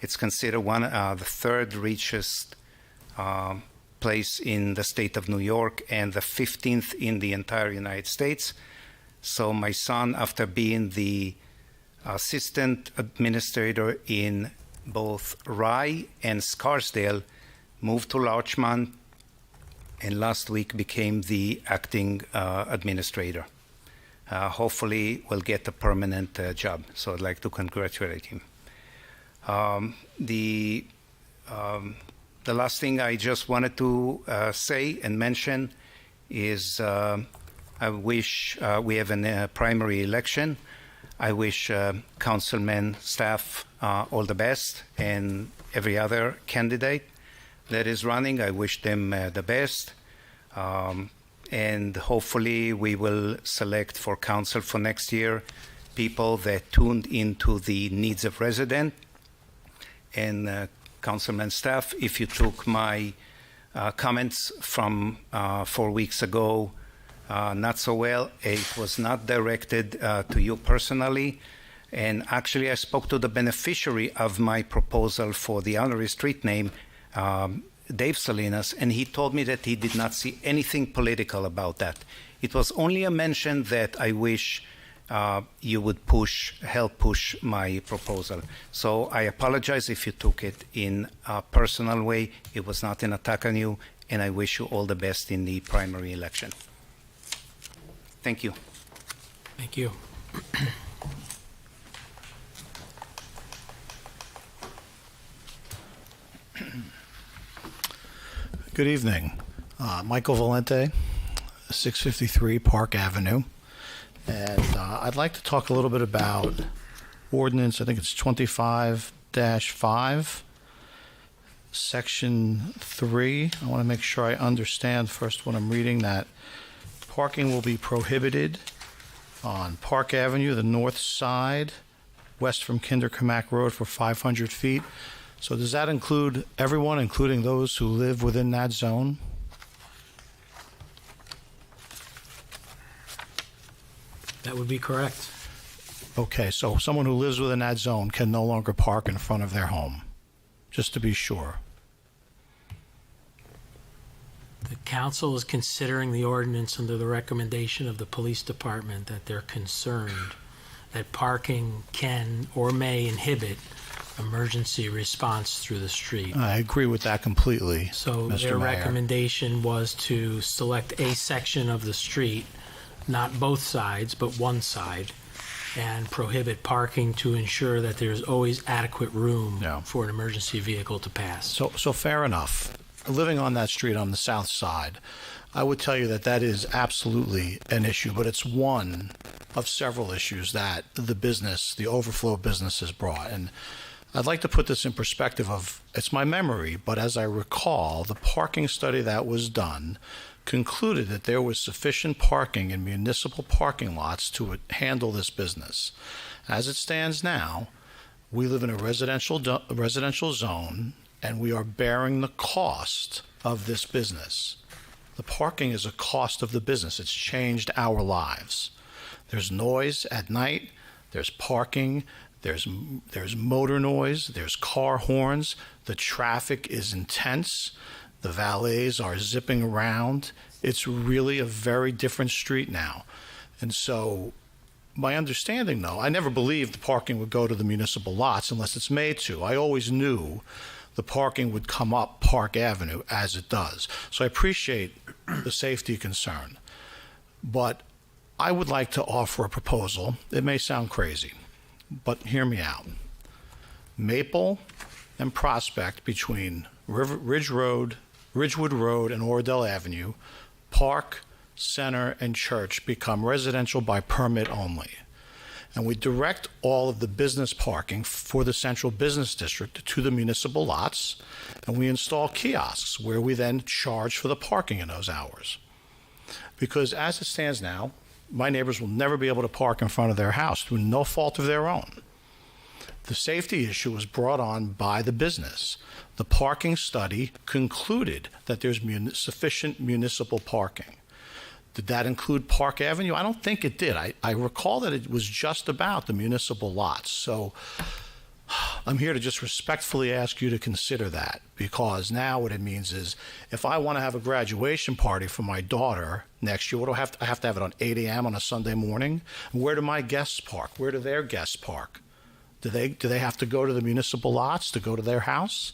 It's considered the third richest place in the state of New York and the 15th in the entire United States. So my son, after being the assistant administrator in both Rye and Scarsdale, moved to Larchmont, and last week became the acting administrator. Hopefully will get a permanent job. So I'd like to congratulate him. The last thing I just wanted to say and mention is I wish we have a primary election. I wish councilmen, staff all the best, and every other candidate that is running. I wish them the best. And hopefully we will select for council for next year people that tuned into the needs of resident. And councilman staff, if you took my comments from 4 weeks ago not so well, it was not directed to you personally. And actually I spoke to the beneficiary of my proposal for the honorary street name, Dave Salinas, and he told me that he did not see anything political about that. It was only a mention that I wish you would help push my proposal. So I apologize if you took it in a personal way. It was not an attack on you, and I wish you all the best in the primary election. Thank you. Thank you. Good evening. Michael Valente, 653 Park Avenue. And I'd like to talk a little bit about ordinance, I think it's 25-5. Section 3, I want to make sure I understand first what I'm reading, that parking will be prohibited on Park Avenue, the north side, west from Kinderkamak Road for 500 feet. So does that include everyone, including those who live within that zone? That would be correct. Okay, so someone who lives within that zone can no longer park in front of their home, just to be sure. The council is considering the ordinance under the recommendation of the police department that they're concerned that parking can or may inhibit emergency response through the street. I agree with that completely, So Mr. their Mayor. recommendation was to select a section of the street, not both sides, but one side, and prohibit parking to ensure that there's always adequate room for an emergency vehicle to pass. So fair enough. Living on that street on the south side, I would tell you that that is absolutely an issue, but it's one of several issues that the overflow business has brought. And I'd like to put this in perspective of, it's my memory, but as I recall, the parking study that was done concluded that there was sufficient parking in municipal parking lots to handle this business. As it stands now, we live in a residential zone, and we are bearing the cost of this business. The parking is a cost of the business. It's changed our lives. There's noise at night, there's parking, there's motor noise, there's car horns, the traffic is intense, the valets are zipping around. It's really a very different street now. And so my understanding, though, I never believed the parking would go to the municipal lots unless it's made to. I always knew the parking would come up Park Avenue as it does. So I appreciate the safety concern. But I would like to offer a proposal. It may sound crazy, but hear me out. Maple and Prospect between Ridgewood Road and Oradell Avenue, Park, Center, and Church become residential by permit only. And we direct all of the business parking for the central business district to the municipal lots, and we install kiosks where we then charge for the parking in those hours. Because as it stands now, my neighbors will never be able to park in front of their house through no fault of their own. The safety issue was brought on by the business. The parking study concluded that there's sufficient municipal parking. Did that include Park Avenue? I don't think it did. I recall that it was just about the municipal lots. So I'm here to just respectfully ask you to consider that, because now what it means is if I want to have a graduation party for my daughter next year, I have to have it on 8 a.m. on a Sunday morning? Where do my guests park? Where do their guests park? Do they have to go to the municipal lots to go to their house?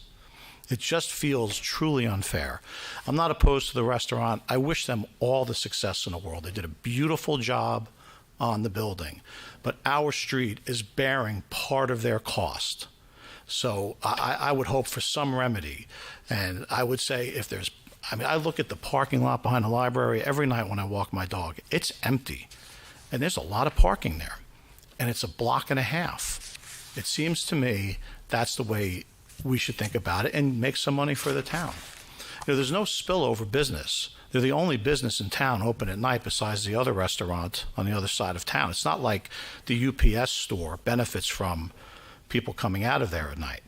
It just feels truly unfair. I'm not opposed to the restaurant. I wish them all the success in the world. They did a beautiful job on the building. But our street is bearing part of their cost. So I would hope for some remedy. And I would say I look at the parking lot behind the library every night when I walk my dog. It's empty. And there's a lot of parking there. And it's a block and a half. It seems to me that's the way we should think about it and make some money for the town. There's no spillover business. They're the only business in town open at night besides the other restaurant on the other side of town. It's not like the UPS store benefits from people coming out of there at night.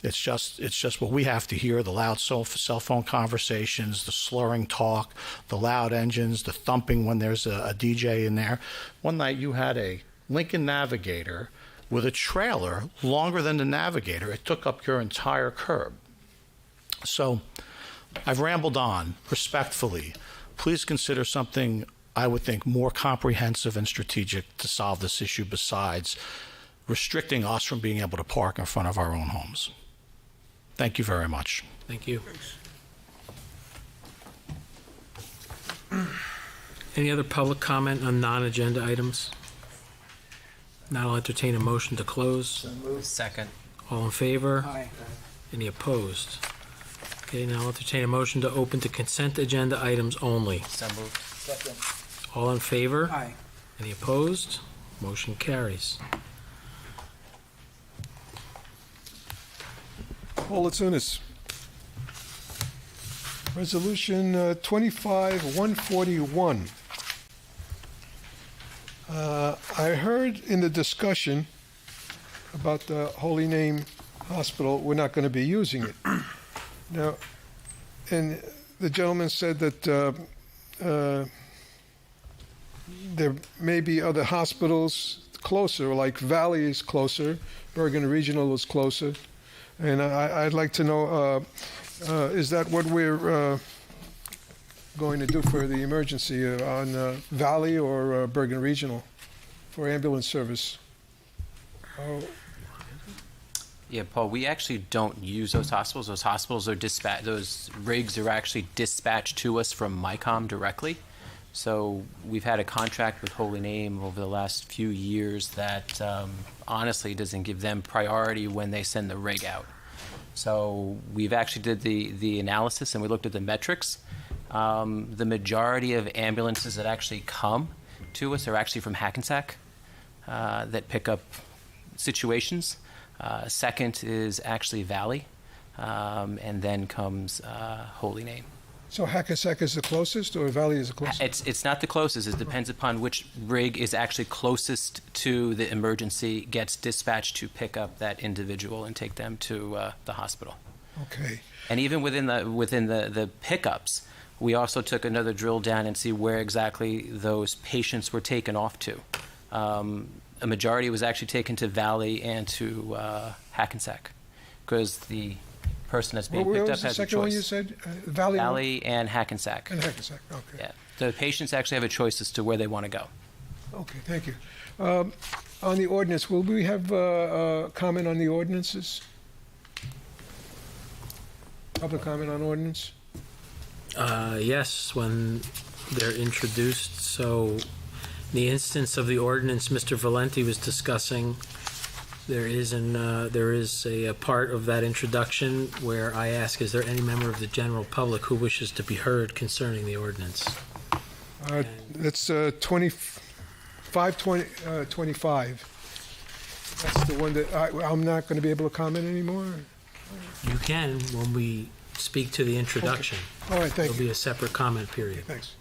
It's just what we have to hear, the loud cell phone conversations, the slurring talk, the loud engines, the thumping when there's a DJ in there. One night you had a Lincoln Navigator with a trailer longer than the Navigator. It took up your entire curb. So I've rambled on respectfully. Please consider something I would think more comprehensive and strategic to solve this issue besides restricting us from being able to park in front of our own homes. Thank you very much. Thank you. Any other public comment on non-agenda items? Now I'll entertain a motion to close. Second. All in favor? Aye. Any opposed? Okay, now I'll entertain a motion to open to consent agenda items only. So moved. Second. All in favor? Aye. Any opposed? Motion carries. Paul Latsunas. Resolution 25-141. I heard in the discussion about the Holy Name Hospital, we're not going to be using it. Now, and the gentleman said that there may be other hospitals closer, like Valley is closer, Bergen Regional is closer, and I'd like to know, is that what we're going to do for the emergency on Valley or Bergen Regional for ambulance service? Oh, Yeah, Paul, we actually don't use those hospitals. Those hospitals are those rigs are actually dispatched to us from MICOM directly. So we've had a contract with Holy Name over the last few years that honestly doesn't give them priority when they send the rig out. So we've actually did the analysis and we looked at the metrics. The majority of ambulances that actually come to us are actually from Hackensack that pick up situations. Second is actually Valley, and then comes Holy Name. so Hackensack is the closest, or Valley is the closest? It's not the closest. It depends upon which rig is actually closest to the emergency, gets dispatched to pick up that individual and take them to the hospital. Okay. And even within the pickups, we also took another drill down and see where exactly those patients were taken off to. A majority was actually taken to Valley and to Hackensack, because the person that's being picked up has a choice. What was the second one you said? Valley? Valley and Hackensack. And Hackensack, okay. Yeah. The patients actually have a choice as to where they want to go. Okay, thank you. On the ordinance, will we have comment on the ordinances? Public comment on ordinance? Yes, when they're introduced. So in the instance of the ordinance Mr. Valenti was discussing, there is a part of that introduction where I ask, is there any member of the general public who wishes to be heard concerning the ordinance? That's 25. That's the one that I'm not going to be able to comment anymore? You can when we speak to the introduction. Okay. All right, thank you. There'll be a separate comment period. Okay, thanks.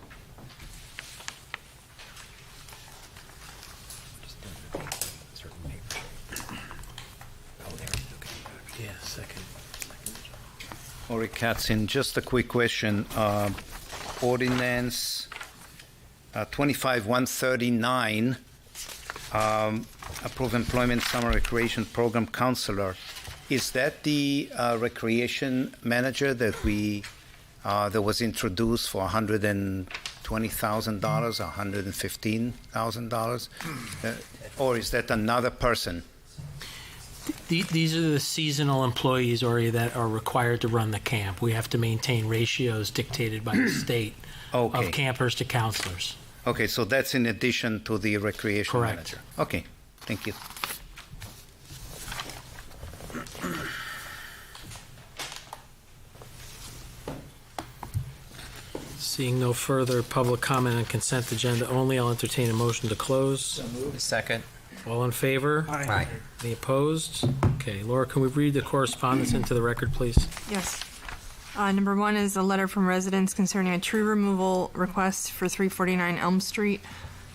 Yeah, second. Ori Katzin, just a quick question. Ordinance 25-139, approved employment summer recreation program counselor. Is that the recreation manager that that was introduced for $120,000, $115,000, or is that another person? These are the seasonal employees, Ori, that are required to run the camp. We have to maintain ratios dictated by the state of campers to counselors. Okay, so that's in addition to the recreation Correct. manager. Okay, thank you. Seeing no further public comment on consent agenda only, I'll entertain a motion to close. Second. All in favor? Aye. Any opposed? Okay, Laura, can we read the correspondence into the record, please? Yes. Number one is a letter from residents concerning a tree removal request for 349 Elm Street.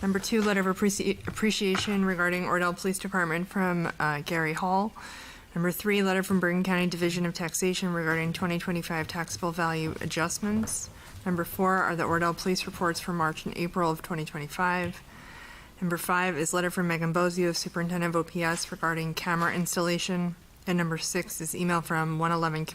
Number two, letter of appreciation regarding Oradell Police Department from Gary Hall. Number three, letter from Bergen County Division of Taxation regarding 2025 taxable value adjustments. Number four are the Oradell Police reports for March and April of 2025. Number five is letter from Megan Bozio, Superintendent of OPS, regarding camera installation. And number six is email from 111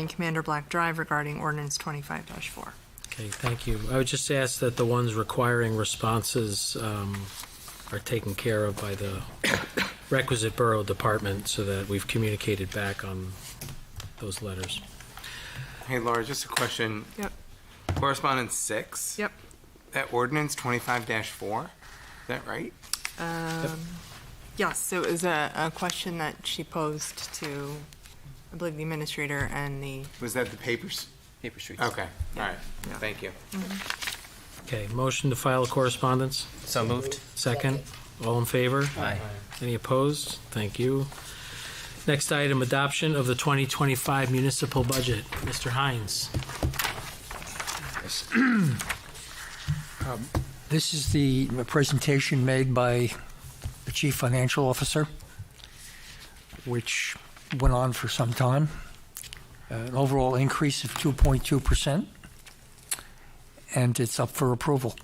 Commander Black Drive regarding ordinance 25-4. Okay, thank you. I would just ask that the ones requiring responses are taken care of by the requisite borough department so that we've communicated back on those letters. Hey, Laura, just a question. Yep. Correspondence 6? Yep. That ordinance 25-4? Is that right? Yes, so it was a question that she posed to, I believe, the administrator and the... Was that the papers? Paper Street. Okay, all right. Yeah. Thank you. Okay, motion to file a correspondence? So moved. Second? All in favor? Aye. Any opposed? Thank you. Next item, adoption of the 2025 municipal budget. Mr. Hines. This is the presentation made by the Chief Financial Officer, which went on for some time. An overall increase of 2.2%, and it's up for approval.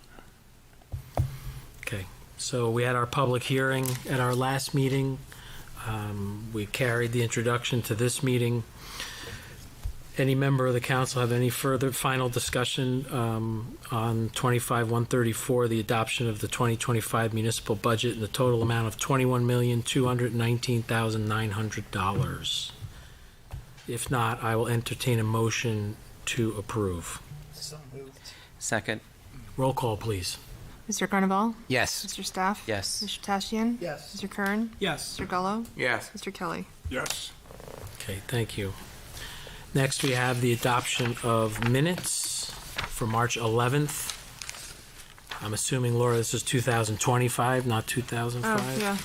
Okay, so we had our public hearing at our last meeting. We carried the introduction to this meeting. Any member of the council have any further final discussion on 25-134, the adoption of the 2025 municipal budget in the total amount of $21,219,900? If not, I will entertain a motion to approve. So moved. Second. Roll call, please. Mr. Carnaval? Yes. Mr. Staff? Yes. Mr. Tashian? Yes. Mr. Kern? Yes. Mr. Gullo? Yes. Mr. Kelly? Yes. Okay, thank you. Next, we have the adoption of minutes for March 11th. I'm assuming, Laura, this is 2025, not 2005? Oh, yeah.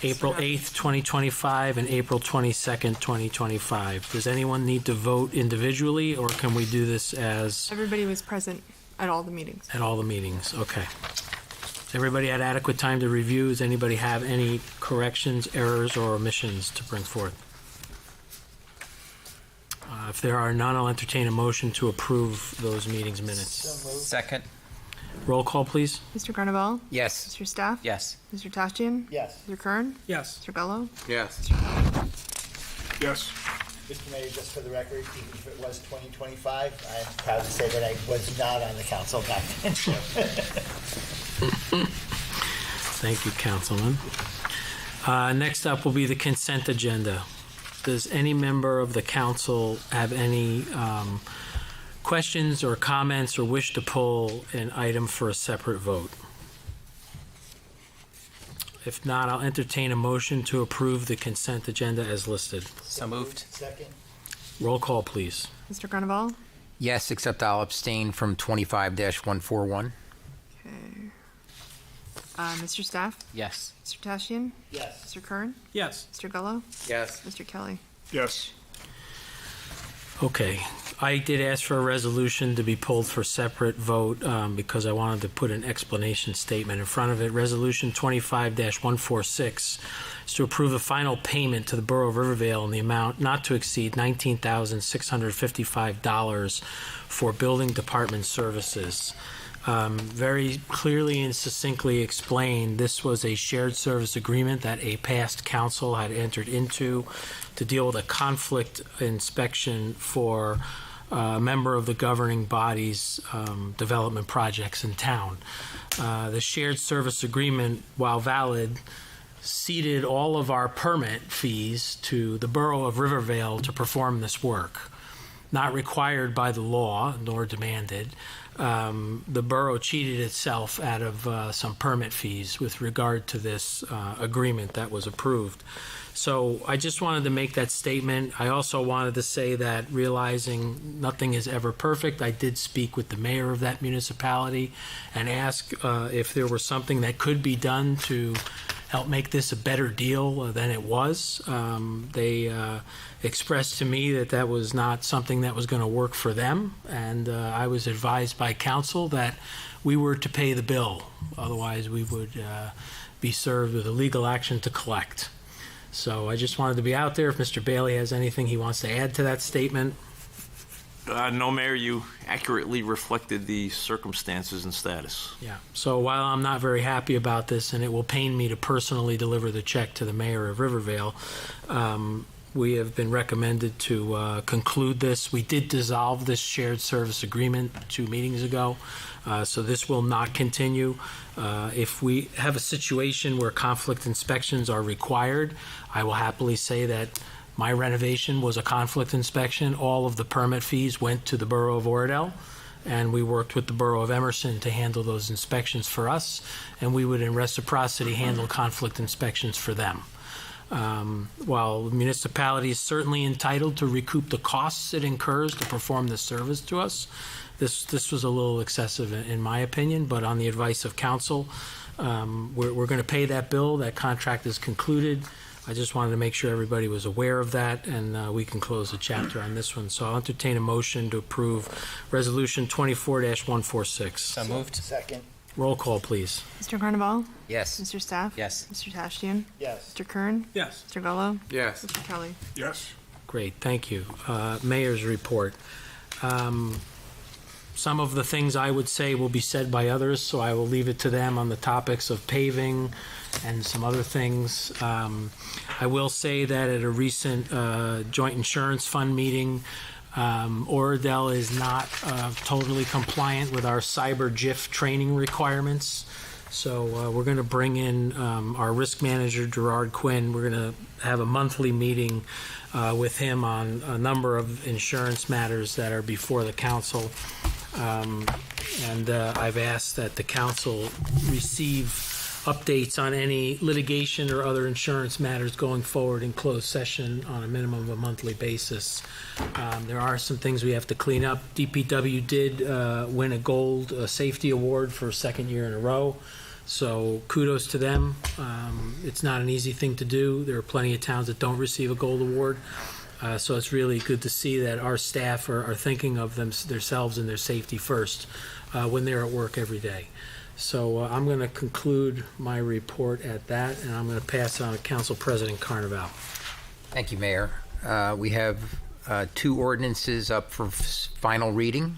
April 8th, 2025, and April 22nd, 2025. Does anyone need to vote individually, or can we do this as... Everybody was present at all the meetings. At all the meetings, okay. Has everybody had adequate time to review? Does anybody have any corrections, errors, or omissions to bring forth? If there are none, I'll entertain a motion to approve those meetings minutes. So moved. Second. Roll call, please. Mr. Carnaval? Yes. Mr. Staff? Yes. Mr. Tashian? Yes. Mr. Kern? Yes. Mr. Gullo? Yes. Yes. Mr. Mayor, just for the record, even if it was 2025, I'm proud to say that I was not on the council back then. Thank you, Councilman. Next up will be the consent agenda. Does any member of the council have any questions or comments or wish to pull an item for a separate vote? If not, I'll entertain a motion to approve the consent agenda as listed. So moved. Second. Roll call, please. Mr. Carnaval? Yes, except I'll abstain from 25-141. Okay. Mr. Staff? Yes. Mr. Tashian? Yes. Mr. Kern? Yes. Mr. Gullo? Yes. Mr. Kelly? Yes. Okay. I did ask for a resolution to be pulled for separate vote because I wanted to put an explanation statement in front of it. Resolution 25-146 is to approve a final payment to the Borough of Rivervale in the amount not to exceed $19,655 for building department services. Very clearly and succinctly explained, this was a shared service agreement that a past council had entered into to deal with a conflict inspection for a member of the governing body's development projects in town. The shared service agreement, while valid, ceded all of our permit fees to the Borough of Rivervale to perform this work. Not required by the law, nor demanded. The borough cheated itself out of some permit fees with regard to this agreement that was approved. So I just wanted to make that statement. I also wanted to say that, realizing nothing is ever perfect, I did speak with the mayor of that municipality and ask if there was something that could be done to help make this a better deal than it was. They expressed to me that that was not something that was going to work for them, and I was advised by council that we were to pay the bill. Otherwise, we would be served with a legal action to collect. So I just wanted to be out there. If Mr. Bailey has anything he wants to add to that statement. No, Mayor, you accurately reflected the circumstances and status. Yeah. So while I'm not very happy about this, and it will pain me to personally deliver the check to the mayor of Rivervale, we have been recommended to conclude this. We did dissolve this shared service agreement 2 meetings ago, so this will not continue. If we have a situation where conflict inspections are required, I will happily say that my renovation was a conflict inspection. All of the permit fees went to the Borough of Oradell, and we worked with the Borough of Emerson to handle those inspections for us, and we would, in reciprocity, handle conflict inspections for them. While the municipality is certainly entitled to recoup the costs it incurs to perform this service to us, this was a little excessive in my opinion, but on the advice of council, we're going to pay that bill. That contract is concluded. I just wanted to make sure everybody was aware of that, and we can close the chapter on this one. So I'll entertain a motion to approve Resolution 24-146. So moved. Second. Roll call, please. Mr. Carnaval? Yes. Mr. Staff? Yes. Mr. Tashian? Yes. Mr. Kern? Yes. Mr. Gullo? Yes. Mr. Kelly? Yes. Great, thank you. Mayor's report. Some of the things I would say will be said by others, so I will leave it to them on the topics of paving and some other things. I will say that at a recent joint insurance fund meeting, Oradell is not totally compliant with our cyber GIF training requirements. So we're going to bring in our risk manager, Gerard Quinn. We're going to have a monthly meeting with him on a number of insurance matters that are before the council. And I've asked that the council receive updates on any litigation or other insurance matters going forward in closed session on a minimum of a monthly basis. There are some things we have to clean up. DPW did win a gold safety award for a second year in a row. So kudos to them. It's not an easy thing to do. There are plenty of towns that don't receive a gold award. So it's really good to see that our staff are thinking of themselves and their safety first when they're at work every day. So I'm going to conclude my report at that, and I'm going to pass it on to Council President Carnaval. Thank you, Mayor. We have two ordinances up for final reading.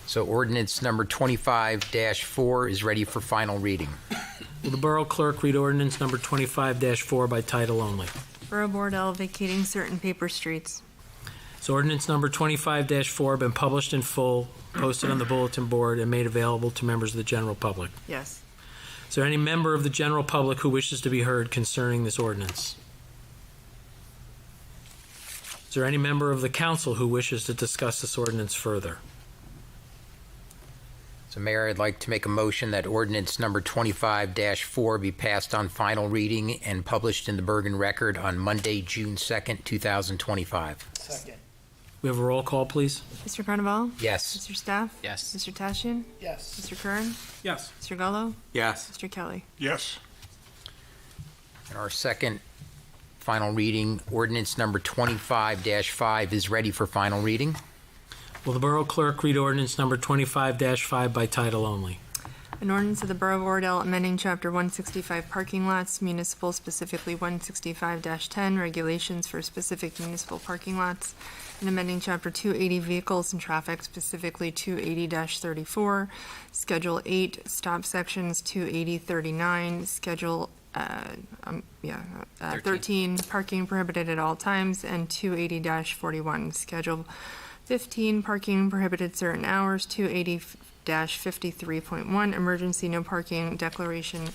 So ordinance number 25-4 is ready for final reading. Will the Borough Clerk read ordinance number 25-4 by title only? Borough Board L vacating certain paper streets. So ordinance number 25-4 been published in full, posted on the bulletin board, and made available to members of the general public. Yes. Is there any member of the general public who wishes to be heard concerning this ordinance? Is there any member of the council who wishes to discuss this ordinance further? So, Mayor, I'd like to make a motion that ordinance number 25-4 be passed on final reading and published in the Bergen Record on Monday, June 2nd, 2025. Second. We have a roll call, please. Mr. Carnaval? Yes. Mr. Staff? Yes. Mr. Tashian? Yes. Mr. Kern? Yes. Mr. Gullo? Yes. Mr. Kelly? Yes. And our second final reading, ordinance number 25-5 is ready for final reading. Will the Borough Clerk read ordinance number 25-5 by title only? An ordinance of the Borough of Oradell amending Chapter 165 parking lots, municipal, specifically 165-10, regulations for specific municipal parking lots, and amending Chapter 280 vehicles and traffic, specifically 280-34, Schedule 8, stop sections 280-39, Schedule 13, parking prohibited at all times, and 280-41, Schedule 15, parking prohibited certain hours, 280-53.1, emergency no parking declaration,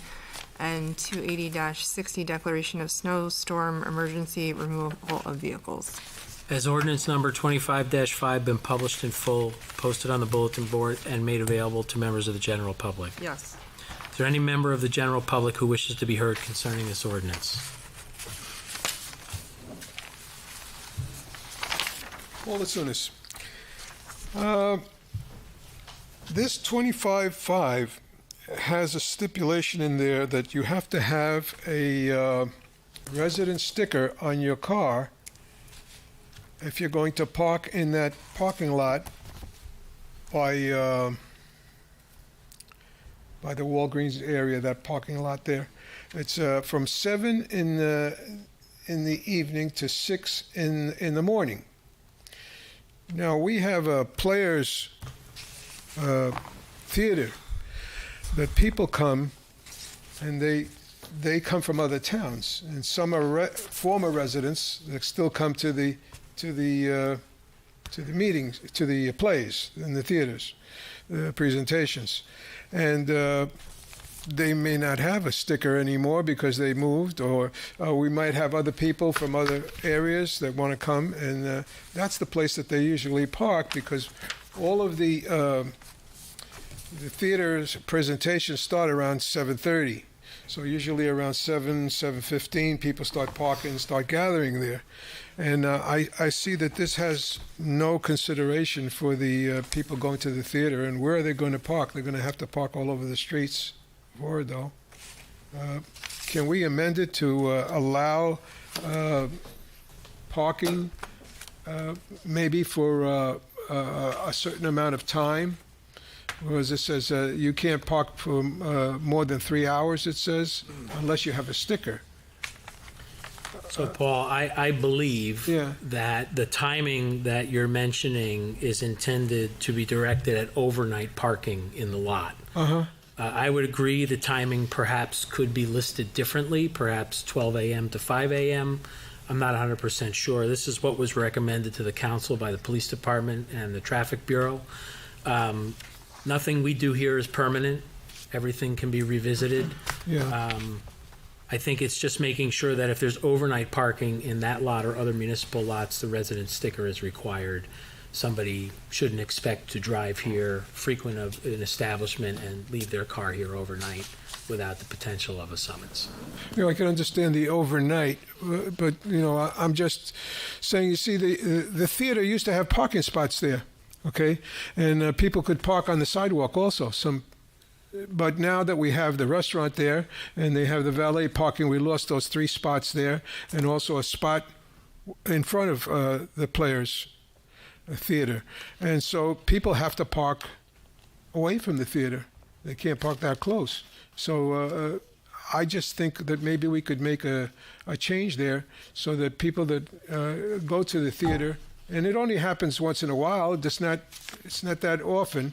and 280-60, declaration of snowstorm emergency removal of vehicles. Has ordinance number 25-5 been published in full, posted on the bulletin board, and made available to members of the general public? Yes. Is there any member of the general public who wishes to be heard concerning this ordinance? Well, let's do this. This 25-5 has a stipulation in there that you have to have a resident sticker on your car if you're going to park in that parking lot by the Walgreens area, that parking lot there. It's from 7 in the evening to 6 in the morning. Now, we have a Players theater that people come, and they come from other towns, and some are former residents that still come to the meetings, to the plays in the theaters, the presentations, and they may not have a sticker anymore because they moved, or we might have other people from other areas that want to come, and that's the place that they usually park, because all of the theater's presentations start around 7:30. So usually around 7:15, people start parking, start gathering there. And I see that this has no consideration for the people going to the theater. And where are they going to park? They're going to have to park all over the streets. Oradell. can we amend it to allow parking maybe for a certain amount of time? Whereas it says you can't park for more than 3 hours, it says, unless you have a sticker. So, Paul, I believe that the timing that you're mentioning is intended to be directed at overnight parking in the lot. I would agree the timing perhaps could be listed differently, perhaps 12 a.m. to 5 a.m. I'm not 100% sure. This is what was recommended to the council by the police department and the traffic bureau. Nothing we do here is permanent. Everything can be revisited. I think it's just making sure that if there's overnight parking in that lot or other municipal lots, the resident sticker is required. Somebody shouldn't expect to drive here, frequent of an establishment, and leave their car here overnight without the potential of a summons. I can understand the overnight, but I'm just saying. You see, the theater used to have parking spots there, okay, and people could park on the sidewalk also. But now that we have the restaurant there and they have the valet parking, we lost those 3 spots there, and also a spot in front of the Players Theater. And so people have to park away from the theater. They can't park that close. So I just think that maybe we could make a change there so that people that go to the theater, and it only happens once in a while, it's not that often,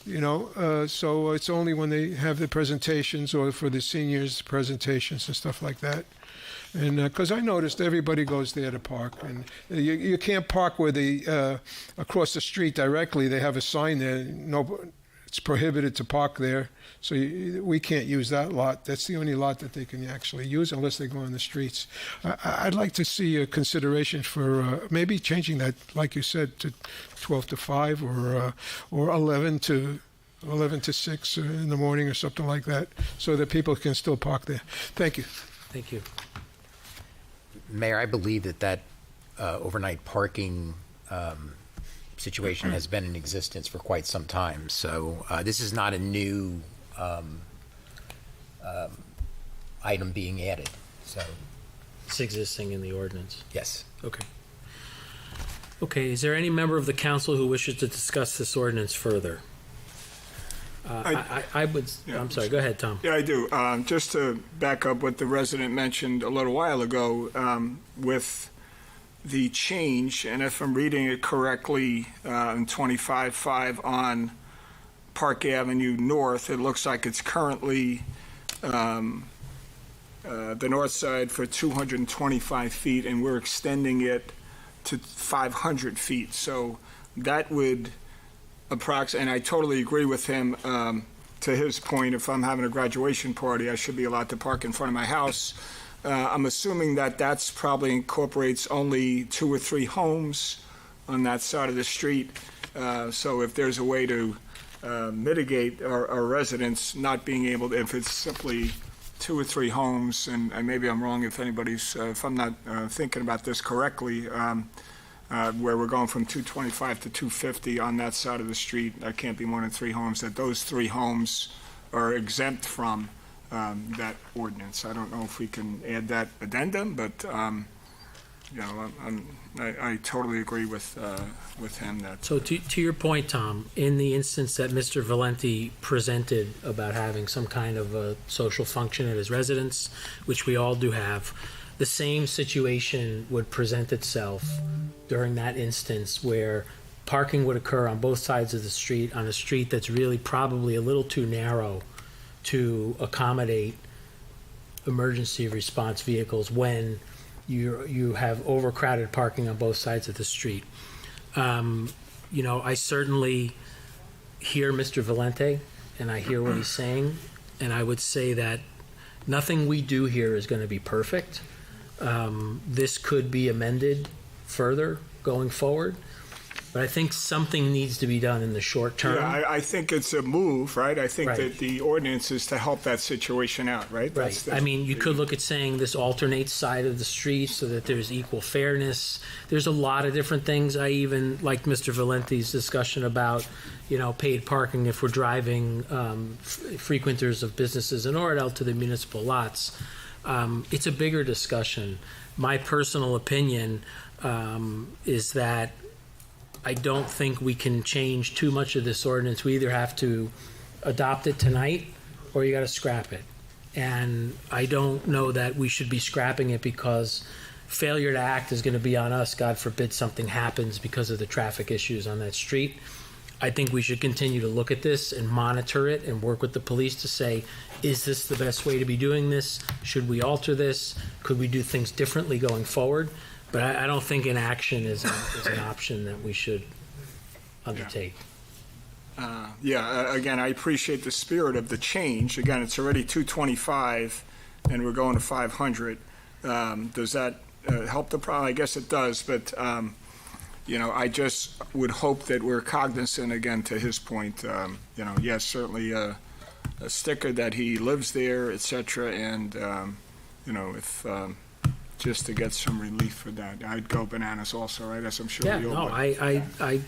so it's only when they have the presentations or for the seniors presentations and stuff like that. And because I noticed everybody goes there to park, and you can't park where across the street directly. They have a sign there. No, it's prohibited to park there. So we can't use that lot. That's the only lot that they can actually use unless they go on the streets. I'd like to see a consideration for maybe changing that, like you said, to 12 to 5 or 11 to 6 in the morning or something like that, so that people can still park there. Thank you. Thank you. Mayor, I believe that overnight parking situation has been in existence for quite some time. So this is not a new item being added. So it's existing in the ordinance. Yes. Okay. Okay. Is there any member of the council who wishes to discuss this ordinance further? I would. Yeah. I'm sorry. Go ahead, Tom. Yeah, I do. Just to back up what the resident mentioned a little while ago, with the change, and if I'm reading it correctly, in 25.5 on Park Avenue North, it looks like it's currently the north side for 225 feet, and we're extending it to 500 feet. So that would and I totally agree with him to his point. If I'm having a graduation party, I should be allowed to park in front of my house. I'm assuming that's probably incorporates only 2 or 3 homes on that side of the street. So if there's a way to mitigate our residents not being able to, if it's simply 2 or 3 homes, and maybe I'm wrong if I'm not thinking about this correctly, where we're going from 225 to 250 on that side of the street, that can't be more than 3 homes, that those 3 homes are exempt from that ordinance. I don't know if we can add that addendum, but I totally agree with him that. So to your point, Tom, in the instance that Mr. Valenti presented about having some kind of a social function at his residence, which we all do have, the same situation would present itself during that instance where parking would occur on both sides of the street, on a street that's really probably a little too narrow to accommodate emergency response vehicles when you have overcrowded parking on both sides of the street. I certainly hear Mr. Valente, and I hear what he's saying, and I would say that nothing we do here is going to be perfect. This could be amended further going forward, but I think something needs to be done in the short term. Yeah, I think it's a move, right? I think that the ordinance is to help that situation out, right? Right. You could look at saying this alternates side of the street so that there's equal fairness. There's a lot of different things. I even like Mr. Valenti's discussion about, paid parking if we're driving frequenters of businesses in Oradell to the municipal lots. It's a bigger discussion. My personal opinion is that I don't think we can change too much of this ordinance. We either have to adopt it tonight or you got to scrap it. And I don't know that we should be scrapping it because failure to act is going to be on us. God forbid something happens because of the traffic issues on that street. I think we should continue to look at this and monitor it and work with the police to say, is this the best way to be doing this? Should we alter this? Could we do things differently going forward? But I don't think inaction is an option that we should undertake. Again, I appreciate the spirit of the change. Again, it's already 225 and we're going to 500. Does that help the problem? I guess it does, but I just would hope that we're cognizant, again, to his point, yes, certainly a sticker that he lives there, et cetera, and, if just to get some relief for that, I'd go bananas also, right, as I'm sure Yeah, we all no, would. I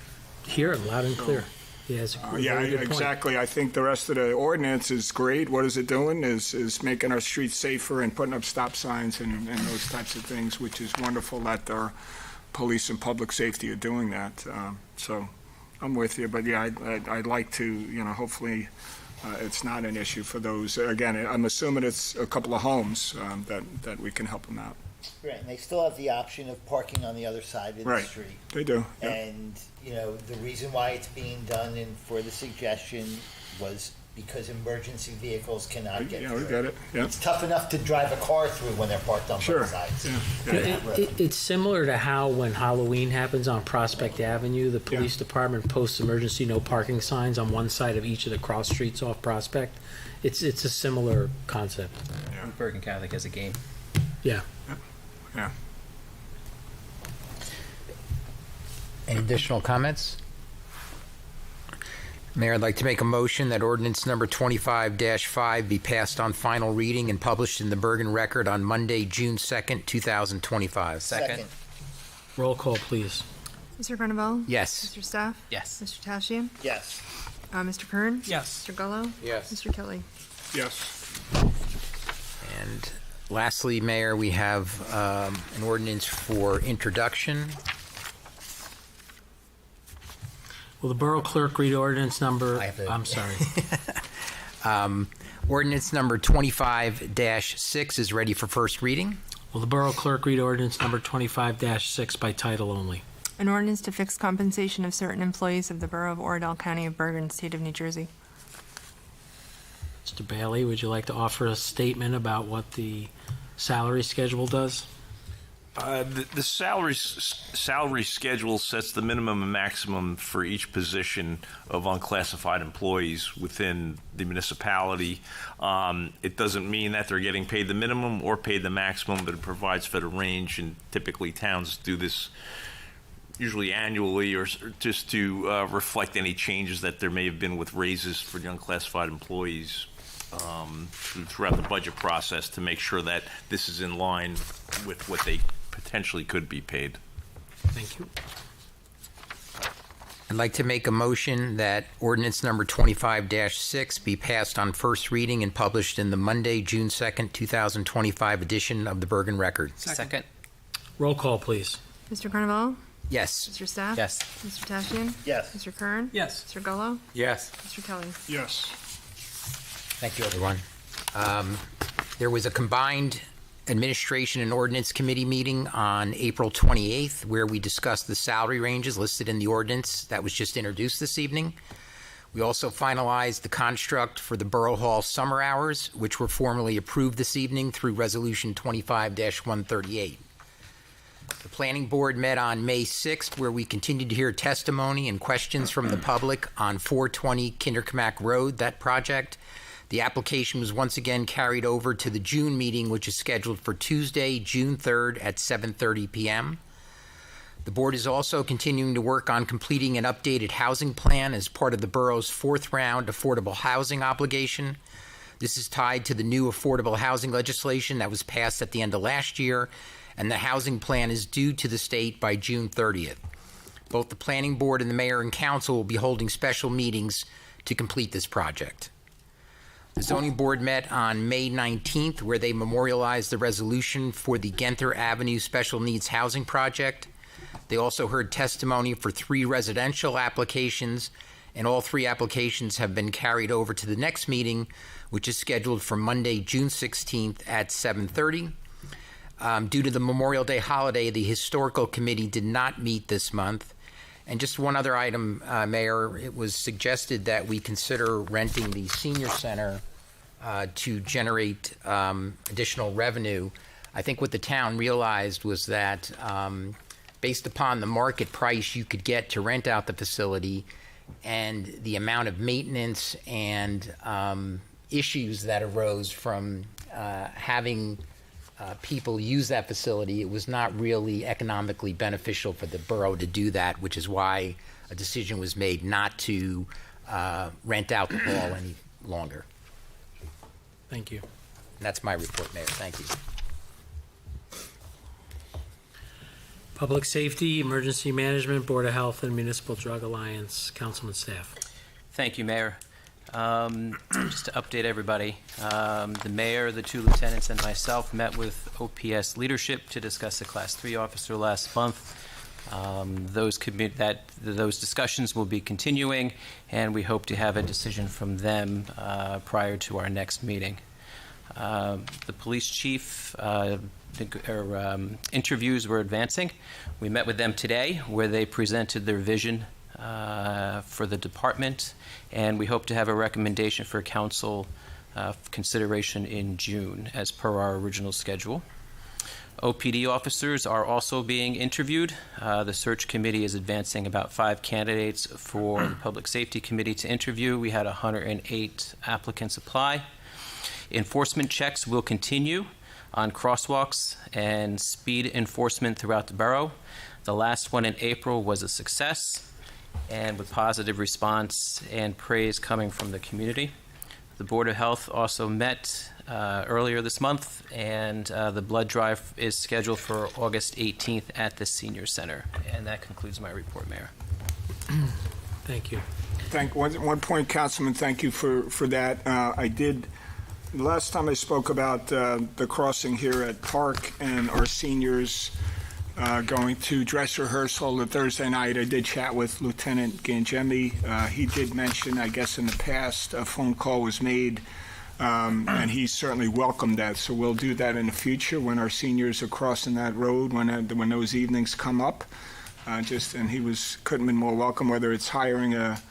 hear him loud and clear. Yeah, it's a very good point. Exactly. I think the rest of the ordinance is great. What is it doing is making our streets safer and putting up stop signs and those types of things, which is wonderful that our police and public safety are doing that. So I'm with you. But, yeah, I'd like to, hopefully it's not an issue for those. Again, I'm assuming it's a couple of homes that we can help them out. Right, and they still have the option of parking on the other side of the Right. street. They do. Yeah. And, the reason why it's being done and for the suggestion was because emergency vehicles cannot get through. We get it. Yeah. It's tough enough to drive a car through when they're parked on Sure. both sides. It's similar to how when Halloween happens on Prospect Avenue, the police department posts emergency no parking signs on one side of each of the cross streets off Prospect. It's a similar concept. Bergen Catholic has a game. Yeah. Yeah. Any additional comments? Mayor, I'd like to make a motion that ordinance number 25-5 be passed on final reading and published in the Bergen Record on Monday, June 2nd, 2025. Second. Roll call, please. Mr. Carnaval? Yes. Mr. Staff? Yes. Mr. Tashian? Yes. Mr. Kern? Yes. Mr. Gullo? Yes. Mr. Kelly? Yes. And lastly, Mayor, we have an ordinance for introduction. Will the Borough Clerk read ordinance number? I'm sorry. Ordinance number 25-6 is ready for first reading. Will the Borough Clerk read ordinance number 25-6 by title only? An ordinance to fix compensation of certain employees of the Borough of Oradell, County of Bergen, State of New Jersey. Mr. Bailey, would you like to offer a statement about what the salary schedule does? The salary schedule sets the minimum and maximum for each position of unclassified employees within the municipality. It doesn't mean that they're getting paid the minimum or paid the maximum, but it provides for the range, and typically towns do this usually annually or just to reflect any changes that there may have been with raises for the unclassified employees throughout the budget process to make sure that this is in line with what they potentially could be paid. Thank you. I'd like to make a motion that ordinance number 25-6 be passed on first reading and published in the Monday, June 2nd, 2025 edition of the Bergen Record. Second. Roll call, please. Mr. Carnaval? Yes. Mr. Staff? Yes. Mr. Tashian? Yes. Mr. Kern? Yes. Mr. Gullo? Yes. Mr. Kelly? Yes. Thank you, everyone. There was a combined Administration and Ordinance Committee meeting on April 28th where we discussed the salary ranges listed in the ordinance that was just introduced this evening. We also finalized the construct for the Borough Hall summer hours, which were formally approved this evening through Resolution 25-138. The Planning Board met on May 6th, where we continued to hear testimony and questions from the public on 420 Kinderkamack Road, that project. The application was once again carried over to the June meeting, which is scheduled for Tuesday, June 3rd at 7:30 p.m. The board is also continuing to work on completing an updated housing plan as part of the borough's fourth round affordable housing obligation. This is tied to the new affordable housing legislation that was passed at the end of last year, and the housing plan is due to the state by June 30th. Both the planning board and the mayor and council will be holding special meetings to complete this project. The zoning board met on May 19th, where they memorialized the resolution for the Genther Avenue Special Needs Housing Project. They also heard testimony for 3 residential applications, and all 3 applications have been carried over to the next meeting, which is scheduled for Monday, June 16th at 7:30. Due to the Memorial Day holiday, the Historical Committee did not meet this month. And just one other item, Mayor, it was suggested that we consider renting the senior center to generate additional revenue. I think what the town realized was that based upon the market price you could get to rent out the facility and the amount of maintenance and issues that arose from having people use that facility, it was not really economically beneficial for the borough to do that, which is why a decision was made not to rent out the hall any longer. Thank you. And that's my report, Mayor. Thank you. Public Safety, Emergency Management, Board of Health, and Municipal Drug Alliance. Councilman Staff. Thank you, Mayor. Just to update everybody, the mayor, the 2 lieutenants, and myself met with OPS leadership to discuss the Class 3 officer last month. Those discussions will be continuing, and we hope to have a decision from them prior to our next meeting. The police chief interviews were advancing. We met with them today, where they presented their vision for the department, and we hope to have a recommendation for council consideration in June as per our original schedule. OPD officers are also being interviewed. The search committee is advancing about 5 candidates for the Public Safety Committee to interview. We had 108 applicants apply. Enforcement checks will continue on crosswalks and speed enforcement throughout the borough. The last one in April was a success, and with positive response and praise coming from the community. The Board of Health also met earlier this month, and the blood drive is scheduled for August 18th at the Senior Center. And that concludes my report, Mayor. Thank you. One point, Councilman, thank you for that. The last time I spoke about the crossing here at Park and our seniors going to dress rehearsal the Thursday night, I did chat with Lieutenant Gangemi. He did mention, I guess in the past, a phone call was made, and he certainly welcomed that. So we'll do that in the future when our seniors are crossing that road, when those evenings come up. And he couldn't have been more welcome, whether it's hiring a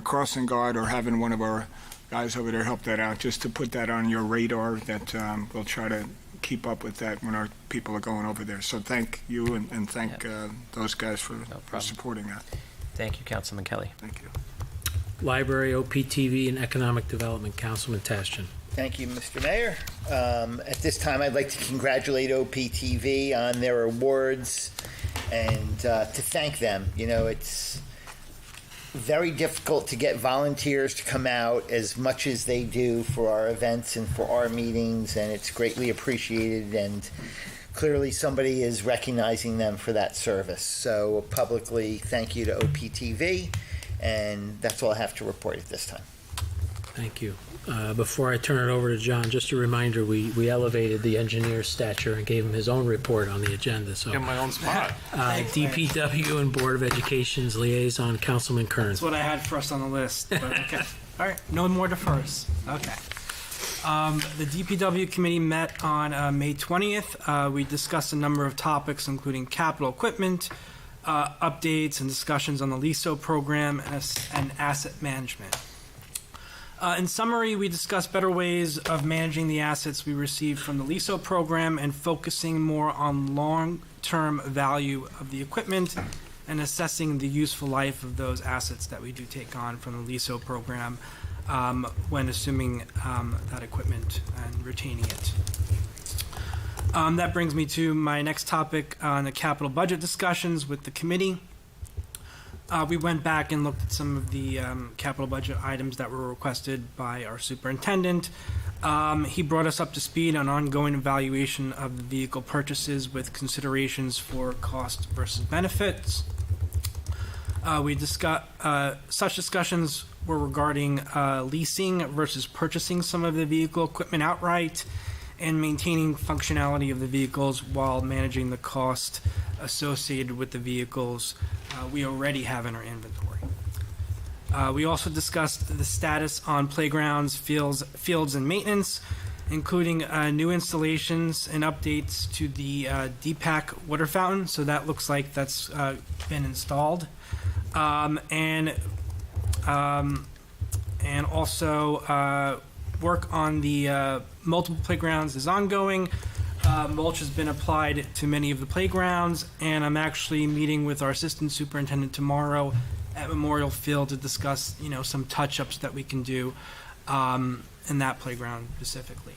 crossing guard or having one of our guys over there help that out, just to put that on your radar, that we'll try to keep up with that when our people are going over there. So thank you, and thank those guys for supporting that. Thank you, Councilman Kelly. Thank you. Library, OPTV, and Economic Development. Councilman Tastian. Thank you, Mr. Mayor. At this time, I'd like to congratulate OPTV on their awards and to thank them. You know, it's very difficult to get volunteers to come out as much as they do for our events and for our meetings, and it's greatly appreciated, and clearly somebody is recognizing them for that service. So publicly, thank you to OPTV, and that's all I have to report at this time. Thank you. Before I turn it over to John, just a reminder, we elevated the engineer's stature and gave him his own report on the agenda. So, in my own spot. DPW and Board of Education's liaison, Councilman Kern. That's what I had first on the list. But okay. All right. No more to first. Okay. The DPW committee met on May 20th. We discussed a number of topics, including capital equipment, updates and discussions on the LISO program, and asset management. In summary, we discussed better ways of managing the assets we received from the LISO program and focusing more on long-term value of the equipment and assessing the useful life of those assets that we do take on from the LISO program when assuming that equipment and retaining it. That brings me to my next topic on the capital budget discussions with the committee. We went back and looked at some of the capital budget items that were requested by our superintendent. He brought us up to speed on ongoing evaluation of the vehicle purchases with considerations for cost versus benefits. Such discussions were regarding leasing versus purchasing some of the vehicle equipment outright and maintaining functionality of the vehicles while managing the cost associated with the vehicles we already have in our inventory. We also discussed the status on playgrounds, fields, and maintenance, including new installations and updates to the DPAC water fountain. So that looks like that's been installed. And also work on the multiple playgrounds is ongoing. Mulch has been applied to many of the playgrounds, and I'm actually meeting with our assistant superintendent tomorrow at Memorial Field to discuss, some touch-ups that we can do in that playground specifically.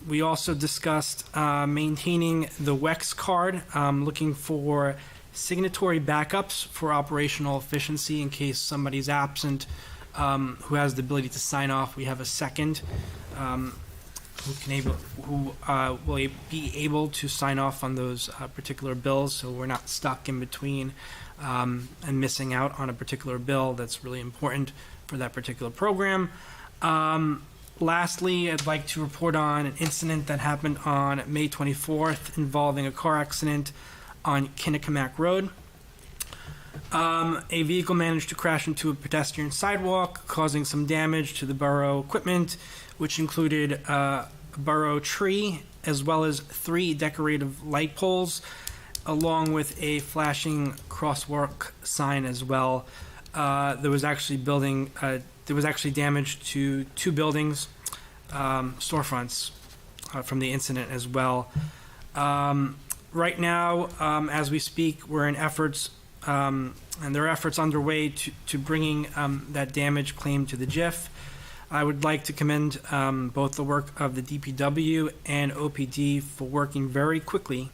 We also discussed maintaining the WEX card, looking for signatory backups for operational efficiency in case somebody's absent who has the ability to sign off. We have a second who will be able to sign off on those particular bills, so we're not stuck in between and missing out on a particular bill that's really important for that particular program. Lastly, I'd like to report on an incident that happened on May 24th involving a car accident on Kinnekamak Road. A vehicle managed to crash into a pedestrian sidewalk, causing some damage to the borough equipment, which included a borough tree, as well as 3 decorative light poles, along with a flashing crosswalk sign as well. There was actually damage to 2 buildings, storefronts, from the incident as well. Right now, as we speak, we're in efforts, and there are efforts underway to bringing that damage claim to the JIF. I would like to commend both the work of the DPW and OPD for working very quickly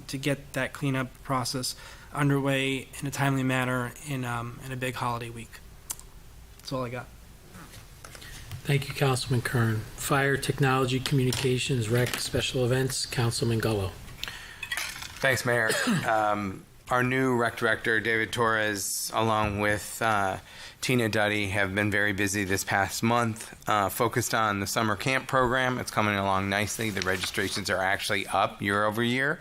to get that cleanup process underway in a timely manner in a big holiday week. That's all I got. Thank you, Councilman Kern. Fire, Technology, Communications, Rec, Special Events, Councilman Gullo. Thanks, Mayor. Our new rec director, David Torres, along with Tina Duddy, have been very busy this past month, focused on the summer camp program. It's coming along nicely. The registrations are actually up year over year.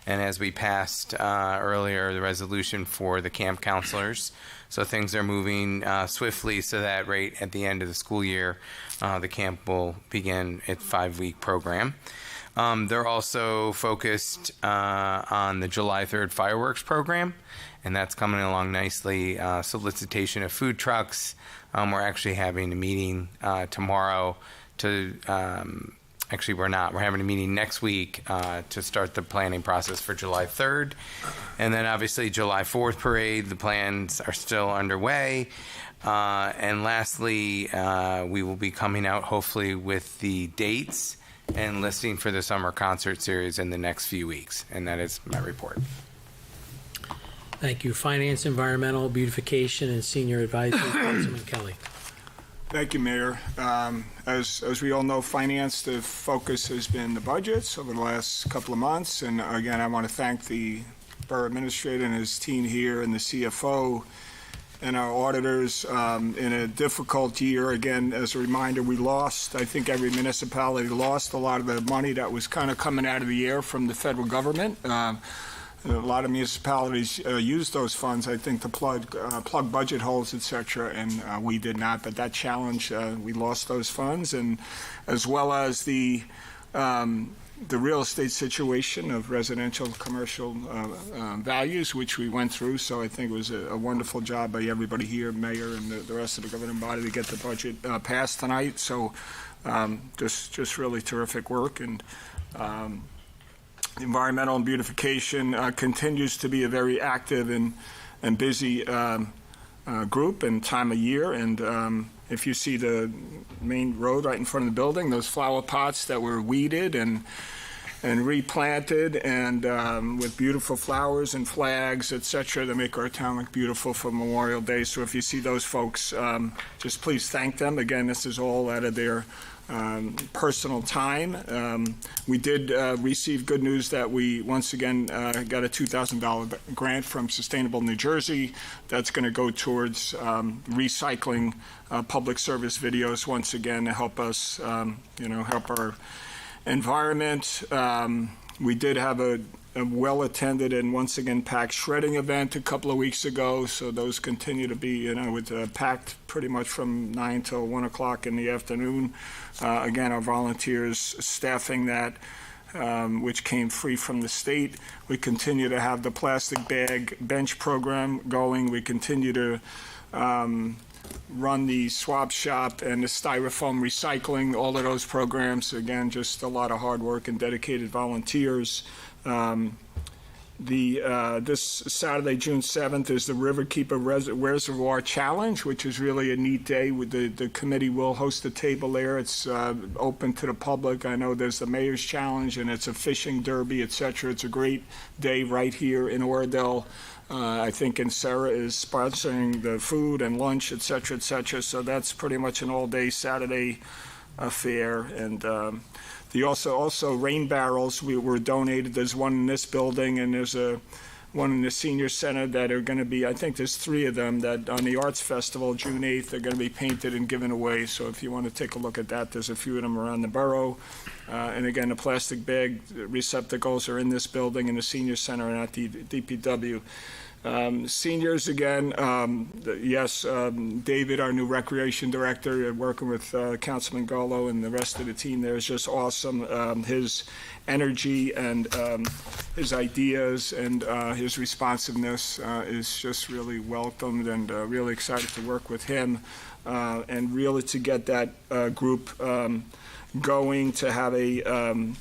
And as we passed earlier, the resolution for the camp counselors. So things are moving swiftly so that right at the end of the school year, the camp will begin its 5-week program. They're also focused on the July 3rd fireworks program, and that's coming along nicely. Solicitation of food trucks. We're actually having a meeting tomorrow to, actually we're not, we're having a meeting next week to start the planning process for July 3rd. And then obviously July 4th parade, the plans are still underway. And lastly, we will be coming out hopefully with the dates and listing for the summer concert series in the next few weeks. And that is my report. Thank you. Finance, Environmental, Beautification, and Senior Advisory, Councilman Kelly. Thank you, Mayor. As we all know, finance, the focus has been the budgets over the last couple of months. And again, I want to thank the Borough Administrator and his team here and the CFO and our auditors in a difficult year. Again, as a reminder, we lost, I think every municipality lost a lot of the money that was kind of coming out of the air from the federal government. A lot of municipalities used those funds, I think, to plug budget holes, et cetera, and we did not. But that challenge, we lost those funds, and as well as the real estate situation of residential commercial values, which we went through. So I think it was a wonderful job by everybody here, Mayor and the rest of the governing body, to get the budget passed tonight. So just really terrific work. And environmental and beautification continues to be a very active and busy group and time of year. And if you see the main road right in front of the building, those flower pots that were weeded and and replanted, and with beautiful flowers and flags, etc., to make our town look beautiful for Memorial Day. So if you see those folks, just please thank them. Again, this is all out of their personal time. We did receive good news that we once again got a $2,000 grant from Sustainable New Jersey that's going to go towards recycling public service videos once again to help us, help our environment. We did have a well-attended and once again packed shredding event a couple of weeks ago, so those continue to be, packed pretty much from 9 till 1 o'clock in the afternoon. Again, our volunteers staffing that, which came free from the state. We continue to have the plastic bag bench program going. We continue to run the swap shop and the styrofoam recycling, all of those programs. Again, just a lot of hard work and dedicated volunteers. This Saturday, June 7th, is the Riverkeeper Reservoir Challenge, which is really a neat day. The committee will host a table there. It's open to the public. I know there's the Mayor's Challenge, and it's a fishing derby, etc. It's a great day right here in Oradell. I think, and Sarah is sponsoring the food and lunch, etc., etc. So that's pretty much an all-day Saturday affair. And the also rain barrels were donated. There's one in this building, and there's one in the senior center that are going to be, I think there's 3 of them that on the Arts Festival, June 8th, they're going to be painted and given away. So if you want to take a look at that, there's a few of them around the borough. And again, the plastic bag receptacles are in this building, in the senior center, and at the DPW. Seniors again, yes, David, our new recreation director, working with Councilman Gallo and the rest of the team there is just awesome. His energy and his ideas and his responsiveness is just really welcomed, and really excited to work with him and really to get that group going, to have a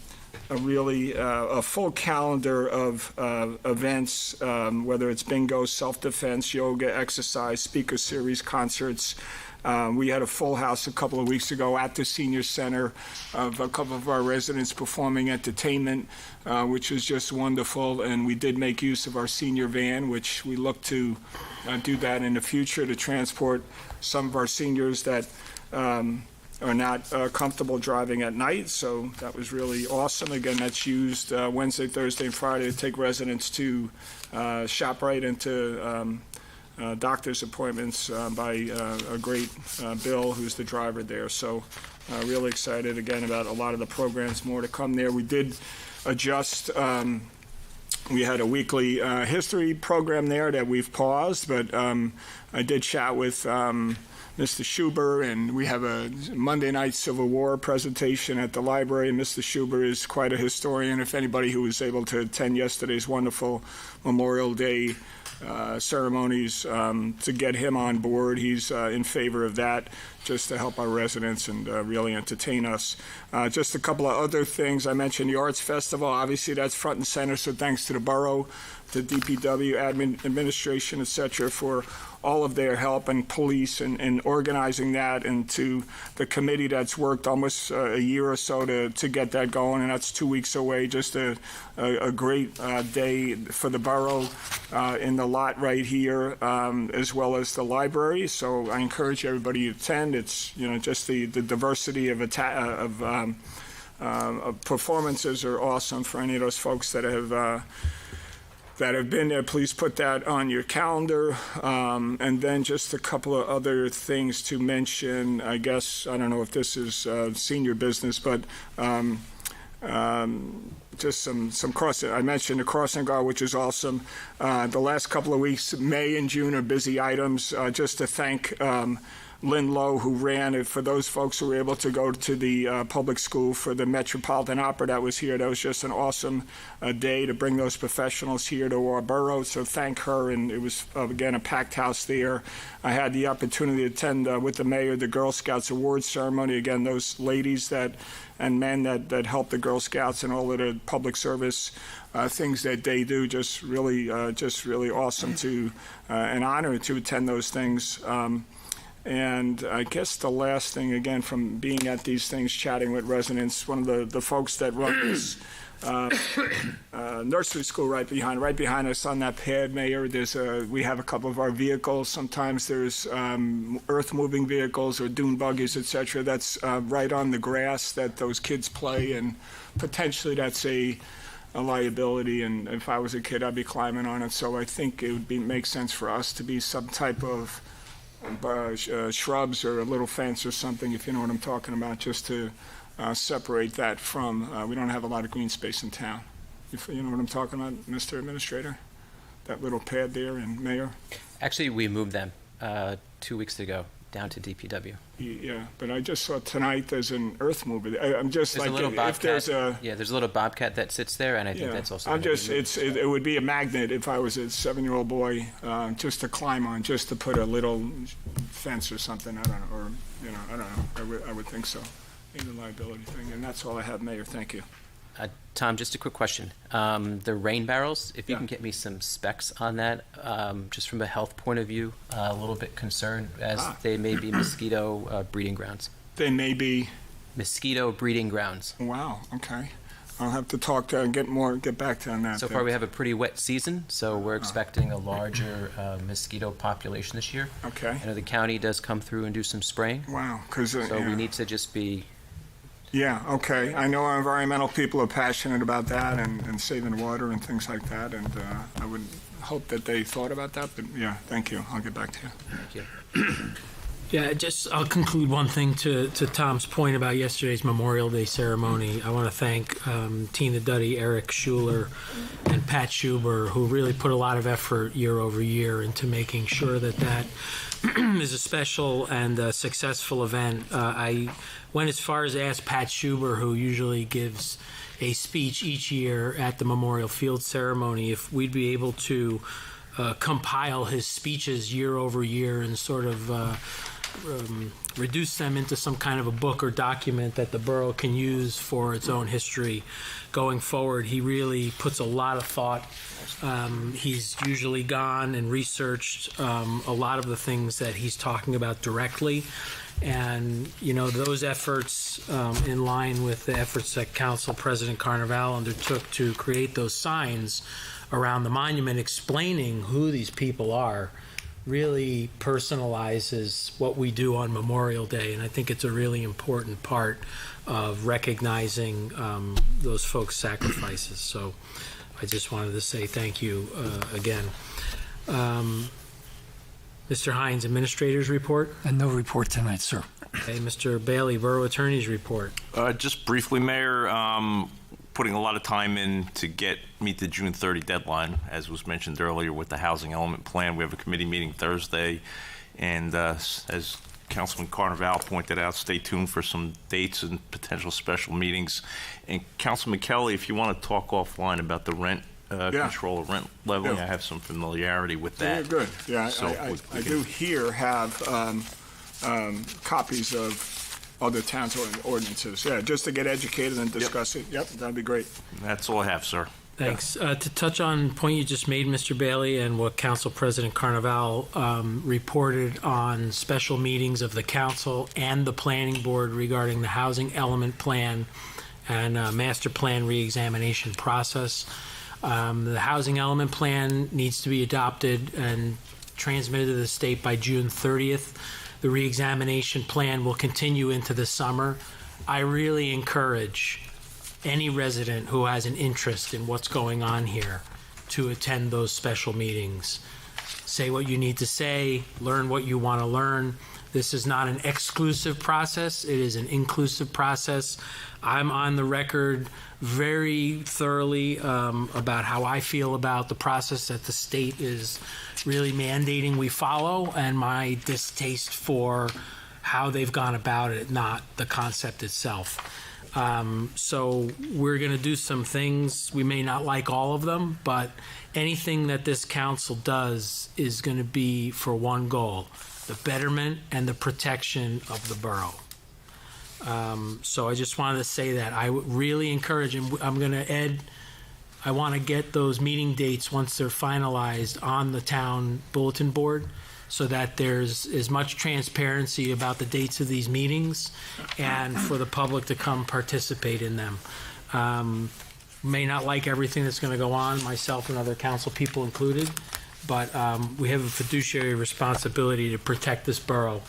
full calendar of events, whether it's bingo, self-defense, yoga, exercise, speaker series, concerts. We had a full house a couple of weeks ago at the senior center of a couple of our residents performing entertainment, which was just wonderful. And we did make use of our senior van, which we look to do that in the future to transport some of our seniors that are not comfortable driving at night. So that was really awesome. Again, that's used Wednesday, Thursday, and Friday to take residents to ShopRite and to doctor's appointments by a great Bill, who's the driver there. So really excited again about a lot of the programs, more to come there. We did adjust. We had a weekly history program there that we've paused, but I did chat with Mr. Schuber, and we have a Monday night Civil War presentation at the library. Mr. Schuber is quite a historian. If anybody who was able to attend yesterday's wonderful Memorial Day ceremonies, to get him on board, he's in favor of that, just to help our residents and really entertain us. Just a couple of other things. I mentioned the Arts Festival. Obviously, that's front and center, so thanks to the borough, to DPW, admin, administration, et cetera, for all of their help, and police and organizing that, and to the committee that's worked almost a year or so to get that going, and that's 2 weeks away. Just a great day for the borough in the lot right here, as well as the library. So I encourage everybody to attend. It's just the diversity of performances are awesome for any of those folks that have been there. Please put that on your calendar. And then just a couple of other things to mention. I guess, I don't know if this is senior business, but just some crossing. I mentioned the crossing guard, which is awesome. The last couple of weeks, May and June, are busy items. Just to thank Lynn Lowe, who ran it. For those folks who were able to go to the public school for the Metropolitan Opera that was here, that was just an awesome day to bring those professionals here to our borough. So thank her, and it was, again, a packed house there. I had the opportunity to attend with the mayor the Girl Scouts awards ceremony. Again, those ladies and men that help the Girl Scouts and all of the public service things that they do, just really awesome to an honor to attend those things. And I guess the last thing, again, from being at these things, chatting with residents, one of the folks that run this nursery school right behind us on that pad, Mayor. We have a couple of our vehicles. Sometimes there's earth-moving vehicles or dune buggies, etc. That's right on the grass that those kids play, and potentially that's a liability. And if I was a kid, I'd be climbing on it. So I think it would make sense for us to be some type of shrubs or a little fence or something, if you know what I'm talking about, just to separate that from, we don't have a lot of green space in town. You know what I'm talking about, Mr. Administrator? That little pad there, and Mayor? Actually, we moved them 2 weeks ago down to DPW. Yeah, but I just saw tonight there's an earth mover. I'm just There's a like, little if bobcat. there's a... Yeah, there's a little bobcat that sits there, and I think Yeah, that's also. I'm gonna be just, moved. it would be a magnet if I was a 7-year-old boy, just to climb on, just to put a little fence or something, I don't know, or, you know, I don't know, I would think so. Maybe a liability thing, and that's all I have, Mayor, thank you. Tom, just a quick question. The rain barrels, if you Yeah. can get me some specs on that, just from a health point of view, a little bit concerned as they may be mosquito breeding grounds. They may be... Mosquito breeding grounds. Wow, okay. I'll have to talk to, get back to on that. So far, we have a pretty wet season, so we're expecting a larger mosquito population this year. Okay. I know the county does come through and do some spraying. Wow, because... So we need to just be... Yeah, okay. I know our environmental people are passionate about that and saving water and things like that, and I would hope that they thought about that, but yeah, thank you. I'll get back to you. Thank you. Yeah, I'll conclude one thing to Tom's point about yesterday's Memorial Day ceremony. I want to thank Tina Duddy, Eric Schuler, and Pat Schuber, who really put a lot of effort year over year into making sure that is a special and successful event. I went as far as to ask Pat Schuber, who usually gives a speech each year at the Memorial Field ceremony, if we'd be able to compile his speeches year over year and sort of reduce them into some kind of a book or document that the borough can use for its own history going forward. He really puts a lot of thought. He's usually gone and researched a lot of the things that he's talking about directly. And, you know, those efforts, in line with the efforts that Council President Carnaval undertook to create those signs around the monument explaining who these people are, really personalizes what we do on Memorial Day. And I think it's a really important part of recognizing those folks' sacrifices. So I just wanted to say thank you again. Mr. Hines, Administrator's report? And no report tonight, sir. Okay, Mr. Bailey, Borough Attorney's report. Just briefly, Mayor, putting a lot of time in to meet the June 30 deadline, as was mentioned earlier with the housing element plan. We have a committee meeting Thursday, and as Councilman Carnaval pointed out, stay tuned for some dates and potential special meetings. And Councilman Kelly, if you want to talk offline about the rent control of rent leveling, I have some familiarity with that. Yeah, good. Yeah, So I do here have copies of other towns' ordinances. Yeah, just to get educated and discuss it. Yep, that'd be great. That's all I have, sir. Thanks. To touch on the point you just made, Mr. Bailey, and what Council President Carnaval reported on special meetings of the council and the planning board regarding the housing element plan and master plan reexamination process. The housing element plan needs to be adopted and transmitted to the state by June 30th. The reexamination plan will continue into the summer. I really encourage any resident who has an interest in what's going on here to attend those special meetings. Say what you need to say, learn what you want to learn. This is not an exclusive process, it is an inclusive process. I'm on the record very thoroughly about how I feel about the process that the state is really mandating we follow, and my distaste for how they've gone about it, not the concept itself. So we're going to do some things. We may not like all of them, but anything that this council does is going to be for one goal: the betterment and the protection of the borough. So I just wanted to say that I would really encourage, and I'm going to, Ed, I want to get those meeting dates once they're finalized on the town bulletin board, so that there's as much transparency about the dates of these meetings and for the public to come participate in them. may not like everything that's going to go on, myself and other council people included, but we have a fiduciary responsibility to protect this borough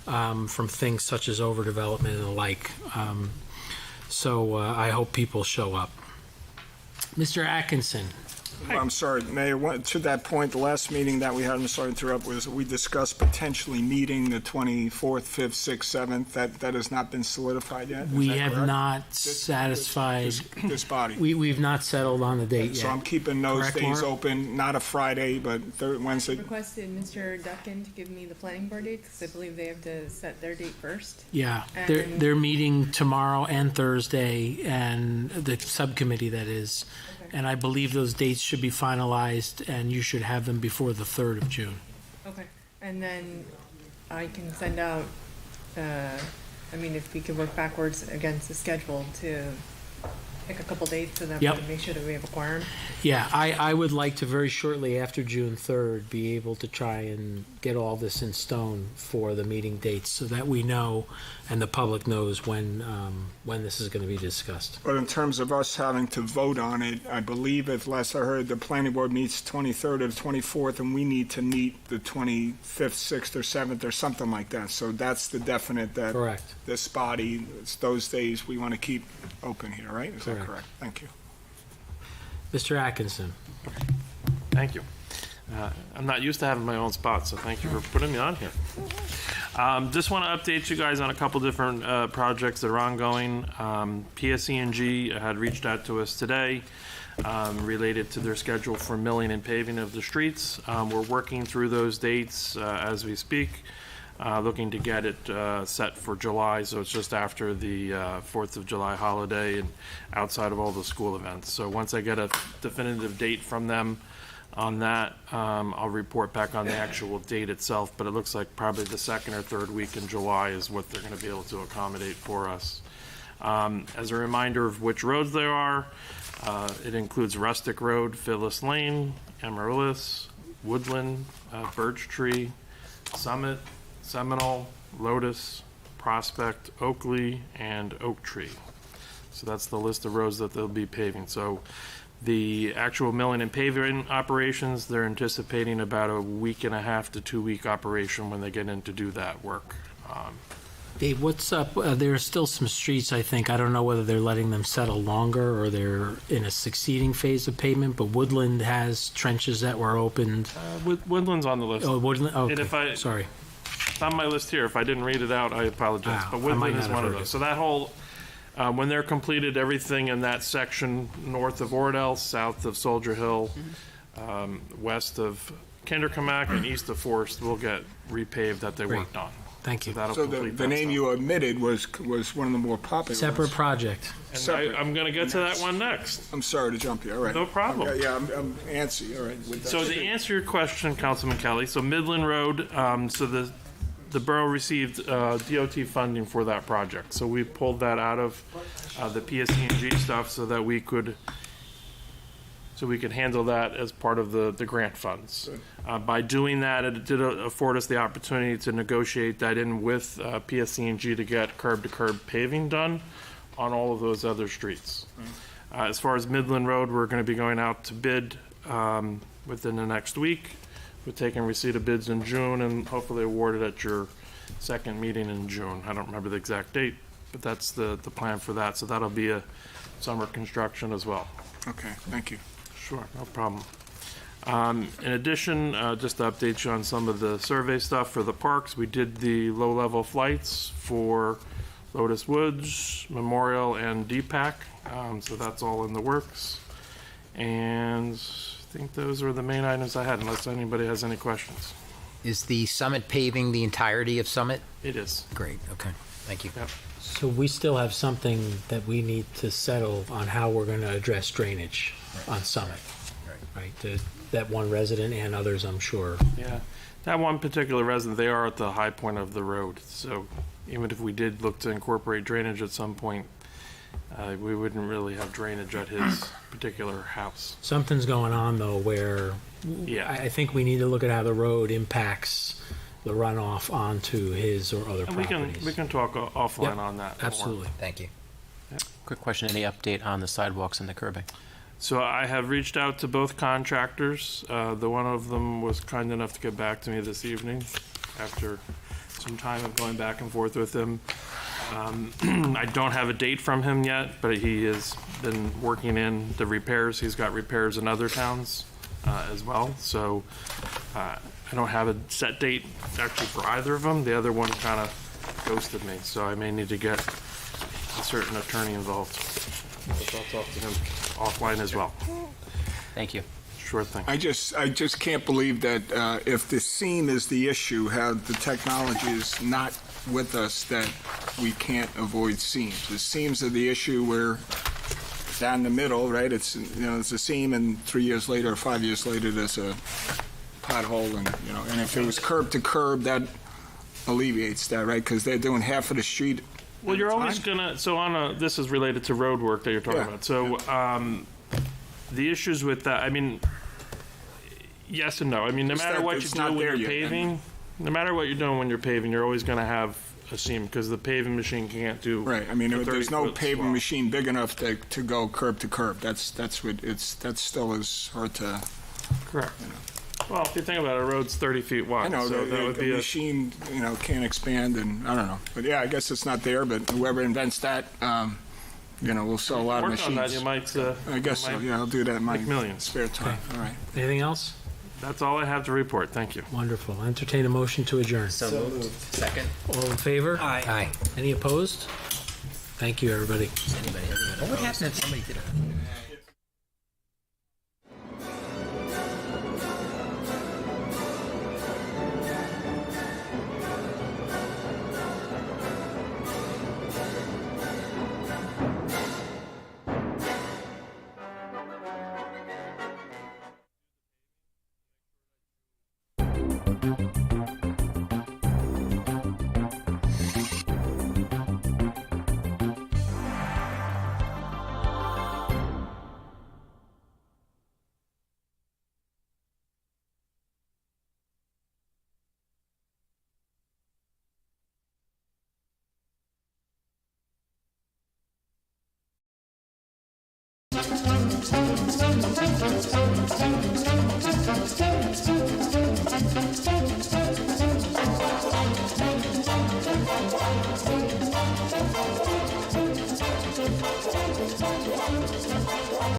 from things such as overdevelopment and the like. So I hope people show up. Mr. Atkinson. I'm sorry, Mayor, to that point, the last meeting that we had, I'm sorry to interrupt, was we discussed potentially meeting the 24th, 5th, 6th, 7th. That has not been solidified yet? We have not satisfied. This body? We've not settled on the date yet. So I'm keeping those Correct, days Laura? open, not a Friday, but Wednesday. Requested Mr. Duckin to give me the planning board dates, because I believe they have to set their date first. Yeah, And- they're meeting tomorrow and Thursday, and the subcommittee, that is. And I believe those dates should be finalized, and you should have them before the 3rd of June. Okay, and then I can send out, if we could work backwards against the schedule to pick a couple dates so that we Yep. can make sure that we have a quorum. Yeah, I would like to very shortly after June 3rd be able to try and get all this in stone for the meeting dates so that we know and the public knows when this is going to be discussed. But in terms of us having to vote on it, I believe, if last I heard, the planning board meets 23rd or the 24th, and we need to meet the 25th, 6th, or 7th, or something like that. So that's the definite that Correct. this body, it's those days we want to keep open here, right? Is that Correct. correct? Thank you. Mr. Atkinson. Thank you. I'm not used to having my own spot, so thank you for putting me on here. Just want to update you guys on a couple different projects that are ongoing. PSE&G had reached out to us today related to their schedule for milling and paving of the streets. We're working through those dates as we speak, looking to get it set for July, so it's just after the 4th of July holiday and outside of all the school events. So once I get a definitive date from them on that, I'll report back on the actual date itself, but it looks like probably the 2nd or 3rd week in July is what they're going to be able to accommodate for us. As a reminder of which roads there are, it includes Rustic Road, Phyllis Lane, Amaryllis, Woodland, Birch Tree, Summit, Seminole, Lotus, Prospect, Oakley, and Oak Tree. So that's the list of roads that they'll be paving. So the actual milling and paving operations, they're anticipating about a 1.5 to 2 week operation when they get in to do that work. Dave, what's up? There are still some streets, I think. I don't know whether they're letting them settle longer or they're in a succeeding phase of pavement, but Woodland has trenches that were opened. Woodland's on the list. Oh, Woodland, And okay, if I- sorry. It's on my list here. If I didn't read it out, I apologize. But I might Woodland not is have one of heard those. it. So that whole, when they're completed, everything in that section north of Oradell, south of Soldier Hill, west of Kinderkamak, and east of Forest will get repaved that they Great. worked on. Thank you. So that'll So complete the that name stuff. you omitted was one of the more popular Separate ones. project. And I'm going to get to that one next. I'm sorry to jump you, all right. No problem. Okay, yeah, I'm antsy, all right. with that. So to answer your question, Councilman Kelly, so Midland Road, so the borough received DOT funding for that project. So we pulled that out of the PSE&G stuff so that we could handle that as part of the grant funds. By doing that, it did afford us the opportunity to negotiate that in with PSE&G to get curb-to-curb paving done on all of those other streets. As far as Midland Road, we're going to be going out to bid within the next week. We're taking receipt of bids in June and hopefully awarded at your second meeting in June. I don't remember the exact date, but that's the plan for that. So that'll be a summer construction as well. Okay, thank you. Sure, no problem. In addition, just to update you on some of the survey stuff for the parks, we did the low-level flights for Lotus Woods, Memorial, and DPAC. So that's all in the works. And I think those were the main items I had, unless anybody has any questions. Is the Summit paving the entirety of Summit? It is. Great, okay, thank you. Yep. So we still have something that we need to settle on how we're going to address drainage on Summit. Right. That one resident and others, I'm sure. Yeah, that one particular resident, they are at the high point of the road. So even if we did look to incorporate drainage at some point, we wouldn't really have drainage at his particular house. Something's going on, though, where Yeah. I think we need to look at how the road impacts the runoff onto his or other And properties. we can talk offline Yep, on that. absolutely. Thank you. Yep. quick question, any update on the sidewalks and the curbing? So I have reached out to both contractors. The one of them was kind enough to get back to me this evening after some time of going back and forth with him. I don't have a date from him yet, but he has been working in the repairs. He's got repairs in other towns as well. So I don't have a set date actually for either of them. The other one kind of ghosted me, so I may need to get a certain attorney involved. But I'll talk to him offline as well. Thank you. Sure thing. I just can't believe that if the seam is the issue, how the technology is not with us, that we can't avoid seams. The seams are the issue where down the middle, right? It's it's a seam, and 3 years later or 5 years later, there's a pothole, and and if it was curb to curb, that alleviates that, right? Because they're doing half of the street. Well, you're always gonna. So this is related to road work that you're talking about. So the issues with that, I mean, yes and no. I mean, no matter what you do when you're paving, no matter what you're doing when you're paving, you're always going to have a seam because the paving machine can't do. Right. I mean, there's no paving machine big enough to go curb to curb. That still is hard to. Correct. Well, if you think about it, a road's 30 feet wide. I know, so that would be the machine, can't expand, and I don't know. But yeah, I guess it's not there, but whoever invents that, we'll sell a lot of work machines. on that, you might. I guess so, yeah, I'll do that in my millions. spare time. Okay. All right. Anything else? That's all I have to report. Thank you. Wonderful. Entertain a motion to adjourn. So moved. Second. All in favor? Aye. Aye. Any opposed? Thank you, everybody. What would happen if somebody did it?